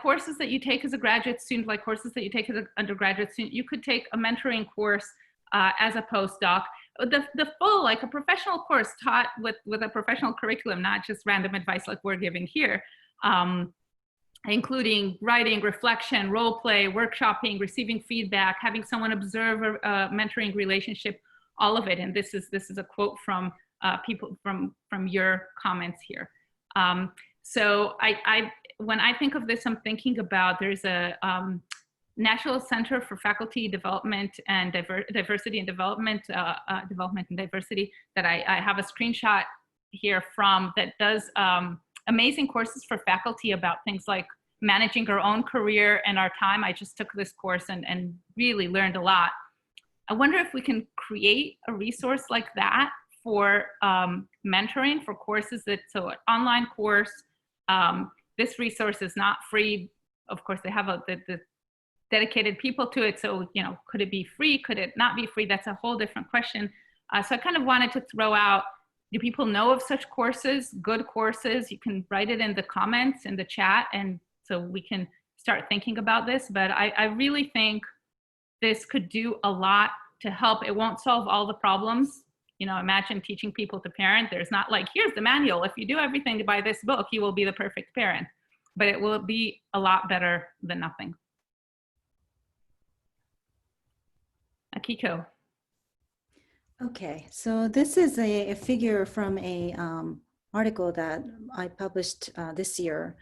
courses that you take as a graduate student, like courses that you take as an undergraduate student, you could take a mentoring course as a postdoc. The full, like a professional course taught with a professional curriculum, not just random advice like we're giving here. Including writing, reflection, role play, workshopping, receiving feedback, having someone observe a mentoring relationship, all of it. And this is a quote from people from your comments here. So when I think of this, I'm thinking about there's a National Center for Faculty Development and Diversity and Development and Diversity that I have a screenshot here from that does amazing courses for faculty about things like managing our own career and our time. I just took this course and really learned a lot. I wonder if we can create a resource like that for mentoring, for courses so an online course. This resource is not free. Of course, they have the dedicated people to it. So, could it be free? Could it not be free? That's a whole different question. So I kind of wanted to throw out, do people know of such courses, good courses? You can write it in the comments in the chat, and so we can start thinking about this. But I really think this could do a lot to help. It won't solve all the problems. Imagine teaching people to parent. There's not like, here's the manual. If you do everything by this book, you will be the perfect parent. But it will be a lot better than nothing. Akiko. Okay, so this is a figure from a article that I published this year,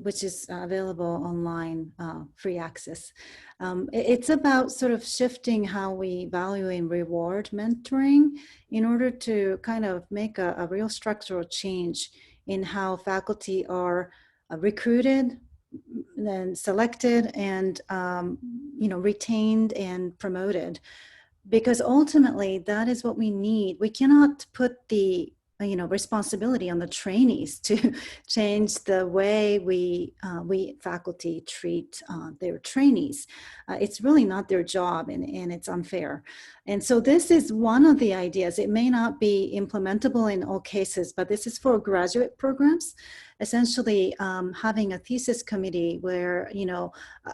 which is available online, free access. It's about sort of shifting how we value and reward mentoring in order to kind of make a real structural change in how faculty are recruited, then selected, and retained and promoted. Because ultimately, that is what we need. We cannot put the responsibility on the trainees to change the way we faculty treat their trainees. It's really not their job, and it's unfair. And so this is one of the ideas. It may not be implementable in all cases, but this is for graduate programs. Essentially having a thesis committee where,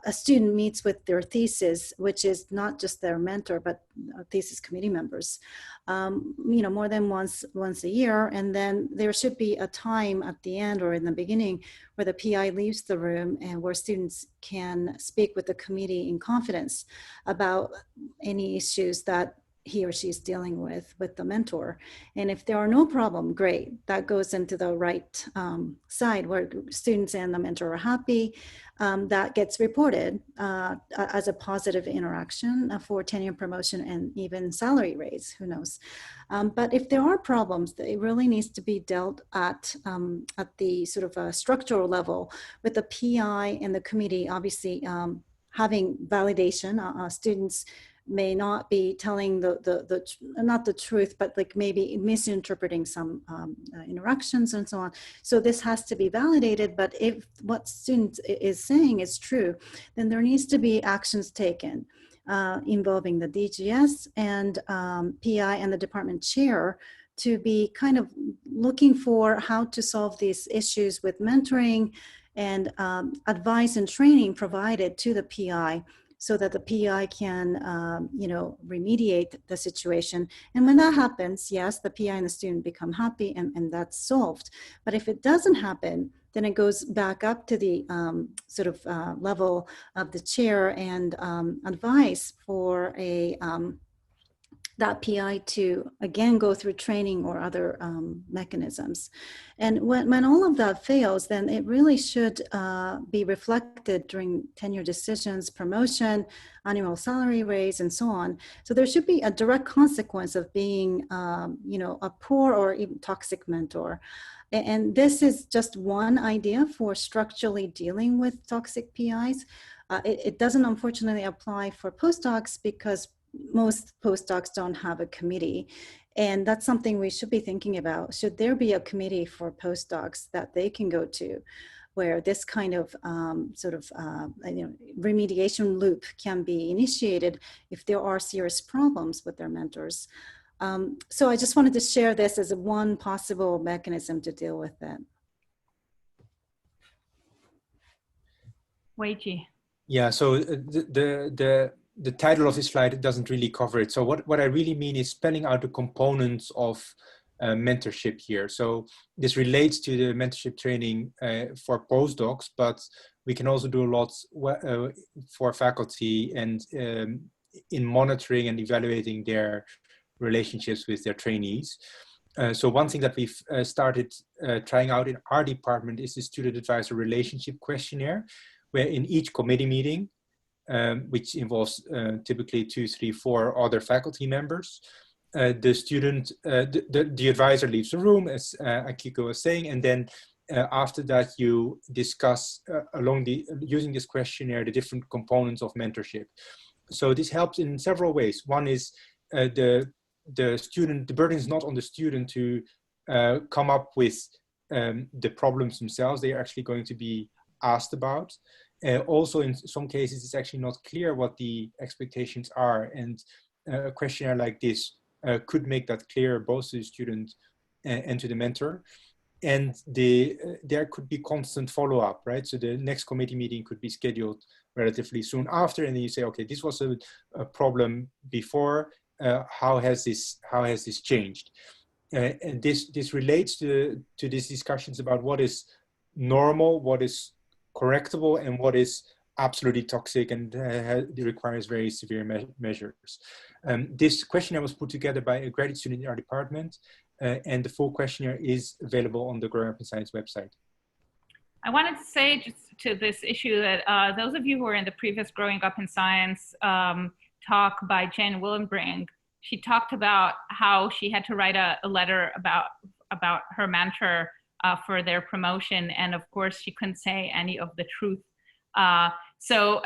a student meets with their thesis, which is not just their mentor, but thesis committee members, more than once a year. And then there should be a time at the end or in the beginning where the PI leaves the room and where students can speak with the committee in confidence about any issues that he or she is dealing with the mentor. And if there are no problem, great. That goes into the right side where students and the mentor are happy. That gets reported as a positive interaction for tenure promotion and even salary raise, who knows. But if there are problems, it really needs to be dealt at the sort of a structural level with the PI and the committee, obviously having validation, students may not be telling not the truth, but like maybe misinterpreting some interactions and so on. So this has to be validated, but if what student is saying is true, then there needs to be actions taken involving the DGS and PI and the department chair to be kind of looking for how to solve these issues with mentoring and advice and training provided to the PI so that the PI can, remediate the situation. And when that happens, yes, the PI and the student become happy and that's solved. But if it doesn't happen, then it goes back up to the level of the chair and advice for that PI to again go through training or other mechanisms. And when all of that fails, then it really should be reflected during tenure decisions, promotion, annual salary raise, and so on. So there should be a direct consequence of being a poor or even toxic mentor. And this is just one idea for structurally dealing with toxic PIs. It doesn't unfortunately apply for postdocs because most postdocs don't have a committee. And that's something we should be thinking about. Should there be a committee for postdocs that they can go to where this kind of remediation loop can be initiated if there are serious problems with their mentors? So I just wanted to share this as one possible mechanism to deal with it. Wei Ji. Yeah, so the title of this slide doesn't really cover it. So what I really mean is spelling out the components of mentorship here. So this relates to the mentorship training for postdocs, but we can also do a lot for faculty and in monitoring and evaluating their relationships with their trainees. So one thing that we've started trying out in our department is the student advisor relationship questionnaire, where in each committee meeting, which involves typically 2, 3, 4 other faculty members, the advisor leaves the room, as Akiko was saying, and then after that you discuss using this questionnaire the different components of mentorship. So this helps in several ways. One is the burden is not on the student to come up with the problems themselves. They are actually going to be asked about. Also, in some cases, it's actually not clear what the expectations are, and a questionnaire like this could make that clear both to the student and to the mentor. And there could be constant follow-up, right? So the next committee meeting could be scheduled relatively soon after, and then you say, okay, this was a problem before. How has this changed? And this relates to these discussions about what is normal, what is correctable, and what is absolutely toxic and requires very severe measures. This questionnaire was put together by a graduate student in our department, and the full questionnaire is available on the Growing Up in Science website. I wanted to say just to this issue that those of you who were in the previous Growing Up in Science talk by Jen Willenbring, she talked about how she had to write a letter about her mentor for their promotion, and of course she couldn't say any of the truth. So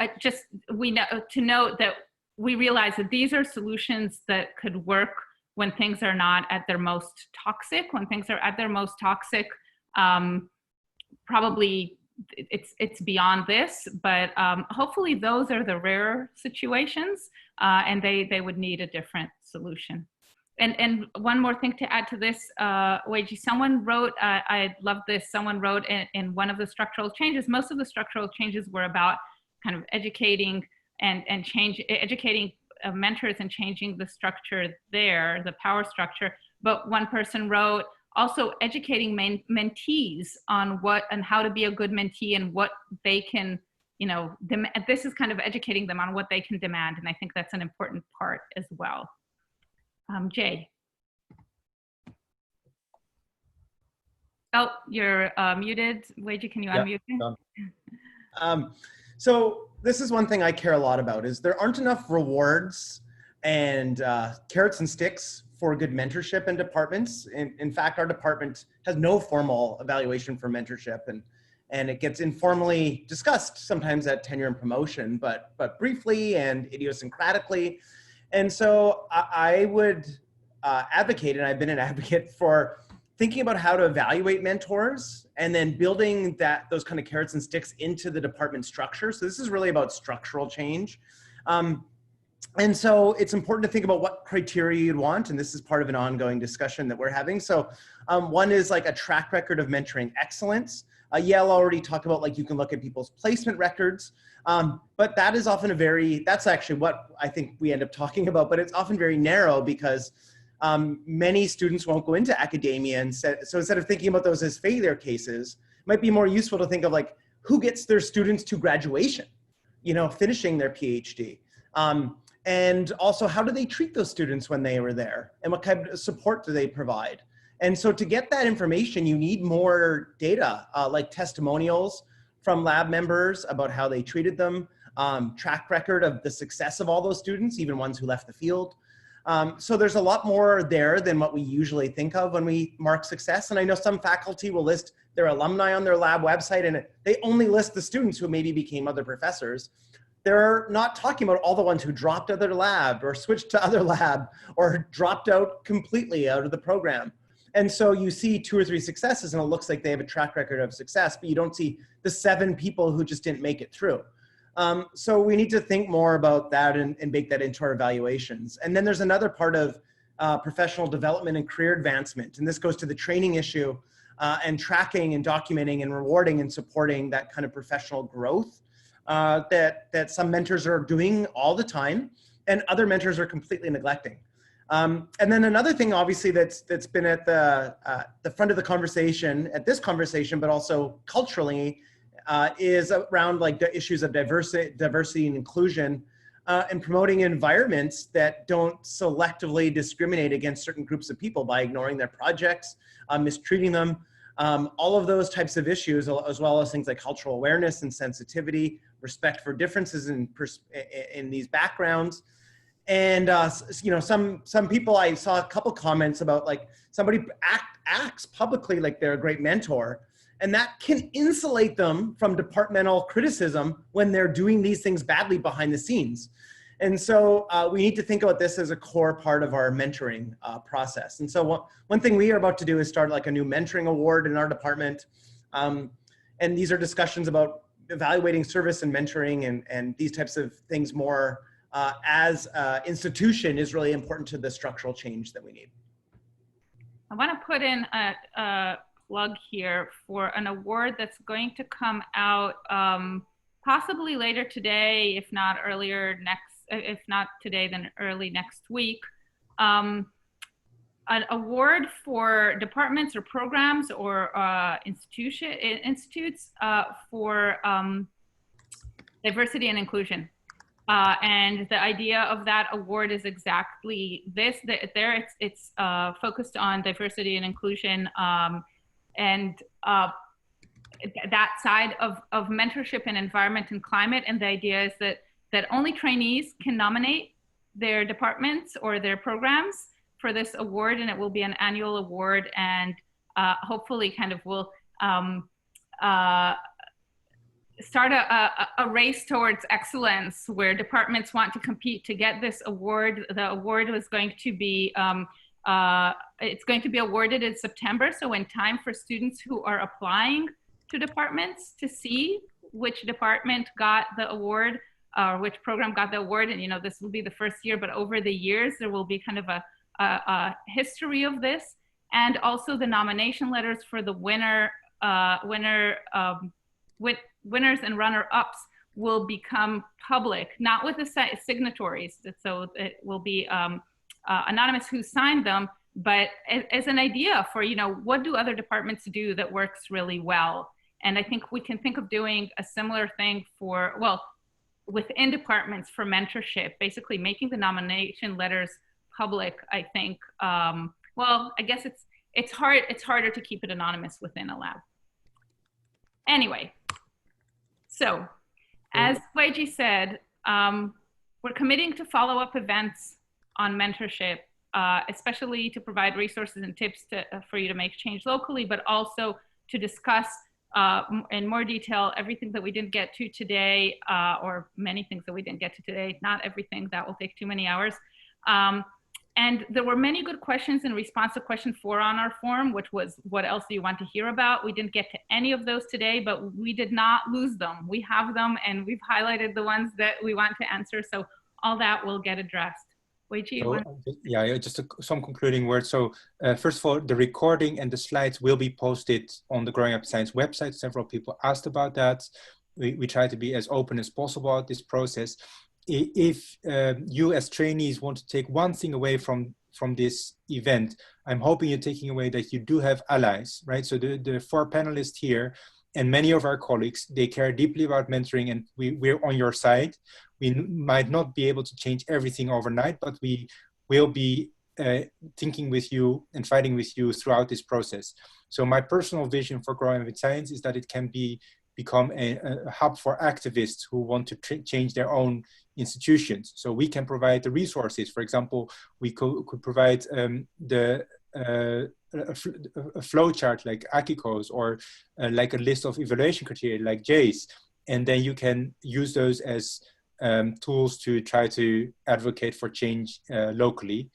we know to note that we realize that these are solutions that could work when things are not at their most toxic. When things are at their most toxic, probably it's beyond this, but hopefully those are the rare situations, and they would need a different solution. And one more thing to add to this, Wei Ji, someone wrote, I love this, someone wrote in one of the structural changes, most of the structural changes were about kind of educating educating mentors and changing the structure there, the power structure. But one person wrote also educating mentees on what and how to be a good mentee and what they can, this is kind of educating them on what they can demand. And I think that's an important part as well. Jay. Oh, you're muted. Wei Ji, can you unmute me? So this is one thing I care a lot about, is there aren't enough rewards and carrots and sticks for good mentorship in departments. In fact, our department has no formal evaluation for mentorship, and it gets informally discussed sometimes at tenure and promotion, but briefly and idiosyncratically. And so I would advocate, and I've been an advocate for thinking about how to evaluate mentors and then building those kind of carrots and sticks into the department structure. So this is really about structural change. And so it's important to think about what criteria you'd want, and this is part of an ongoing discussion that we're having. So one is like a track record of mentoring excellence. Yael already talked about, like, you can look at people's placement records, but that is often that's actually what I think we end up talking about, but it's often very narrow because many students won't go into academia. And so instead of thinking about those as failure cases, it might be more useful to think of, like, who gets their students to graduation, you know, finishing their PhD. And also, how do they treat those students when they were there? And what kind of support do they provide? And so to get that information, you need more data, like testimonials from lab members about how they treated them, track record of the success of all those students, even ones who left the field. So there's a lot more there than what we usually think of when we mark success. And I know some faculty will list their alumni on their lab website, and they only list the students who maybe became other professors. They're not talking about all the ones who dropped out of their lab or switched to other lab or dropped out completely out of the program. And so you see 2 or 3 successes and it looks like they have a track record of success, but you don't see the 7 people who just didn't make it through. So we need to think more about that and bake that into our evaluations. And then there's another part of professional development and career advancement. And this goes to the training issue and tracking and documenting and rewarding and supporting that kind of professional growth that some mentors are doing all the time and other mentors are completely neglecting. And then another thing, obviously, that's been at the front of the conversation, at this conversation, but also culturally, is around, like, the issues of diversity and inclusion, and promoting environments that don't selectively discriminate against certain groups of people by ignoring their projects, mistreating them, all of those types of issues, as well as things like cultural awareness and sensitivity, respect for differences in these backgrounds. And you know, some people, I saw a couple comments about, like, somebody acts publicly like they're a great mentor, and that can insulate them from departmental criticism when they're doing these things badly behind the scenes. And so we need to think about this as a core part of our mentoring process. And so one thing we are about to do is start, like, a new mentoring award in our department. And these are discussions about evaluating service and mentoring and these types of things more as institution is really important to the structural change that we need. I want to put in a plug here for an award that's going to come out possibly later today, if not today, then early next week. An award for departments or programs or institutes for diversity and inclusion. And the idea of that award is exactly this. It's focused on diversity and inclusion, and that side of mentorship and environment and climate. And the idea is that only trainees can nominate their departments or their programs for this award, and it will be an annual award, and hopefully kind of will start a race towards excellence where departments want to compete to get this award. The award was going to be, it's going to be awarded in September, so in time for students who are applying to departments to see which department got the award, or which program got the award. And, you know, this will be the first year, but over the years, there will be kind of a history of this, and also the nomination letters for the winners and runner-ups will become public, not with the signatories, so it will be anonymous who signed them, but as an idea for, you know, what do other departments do that works really well? And I think we can think of doing a similar thing for, well, within departments for mentorship, basically making the nomination letters public, I think. Well, I guess it's harder to keep it anonymous within a lab. Anyway, so as Wei Ji said, we're committing to follow-up events on mentorship, especially to provide resources and tips for you to make change locally, but also to discuss in more detail everything that we didn't get to today, or many things that we didn't get to today, not everything, that will take too many hours. And there were many good questions in response to question 4 on our forum, which was, what else do you want to hear about? We didn't get to any of those today, but we did not lose them. We have them, and we've highlighted the ones that we want to answer. So all that will get addressed. Wei Ji, So, yeah, just some concluding words. So first of all, the recording and the slides will be posted on the Growing Up in Science website. Several people asked about that. We try to be as open as possible about this process. If you as trainees want to take one thing away from this event, I'm hoping you're taking away that you do have allies, right? So the 4 panelists here and many of our colleagues, they care deeply about mentoring, and we're on your side. We might not be able to change everything overnight, but we will be thinking with you and fighting with you throughout this process. So my personal vision for Growing Up in Science is that it can become a hub for activists who want to change their own institutions. So we can provide the resources. For example, we could provide a flow chart like Akiko's, or like a list of evaluation criteria like Jay's, and then you can use those as tools to try to advocate for change locally.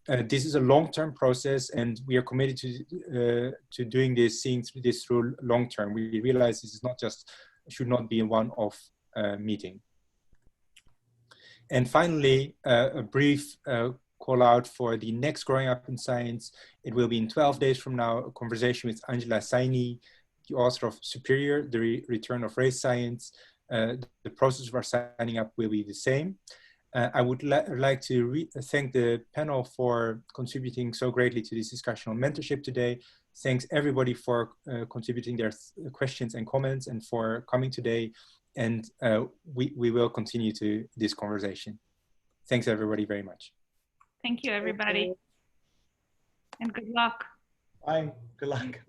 This is a long-term process, and we are committed to doing this, seeing this through long-term. We realize this is not just, should not be a one-off meeting. And finally, a brief call out for the next Growing Up in Science. It will be in 12 days from now, a conversation with Angela Saini, the author of Superior, the Return of Race Science. The process of our signing up will be the same. I would like to thank the panel for contributing so greatly to this discussion on mentorship today. Thanks everybody for contributing their questions and comments, and for coming today. And we will continue this conversation. Thanks everybody very much. Thank you, everybody. And good luck. Bye. Good luck.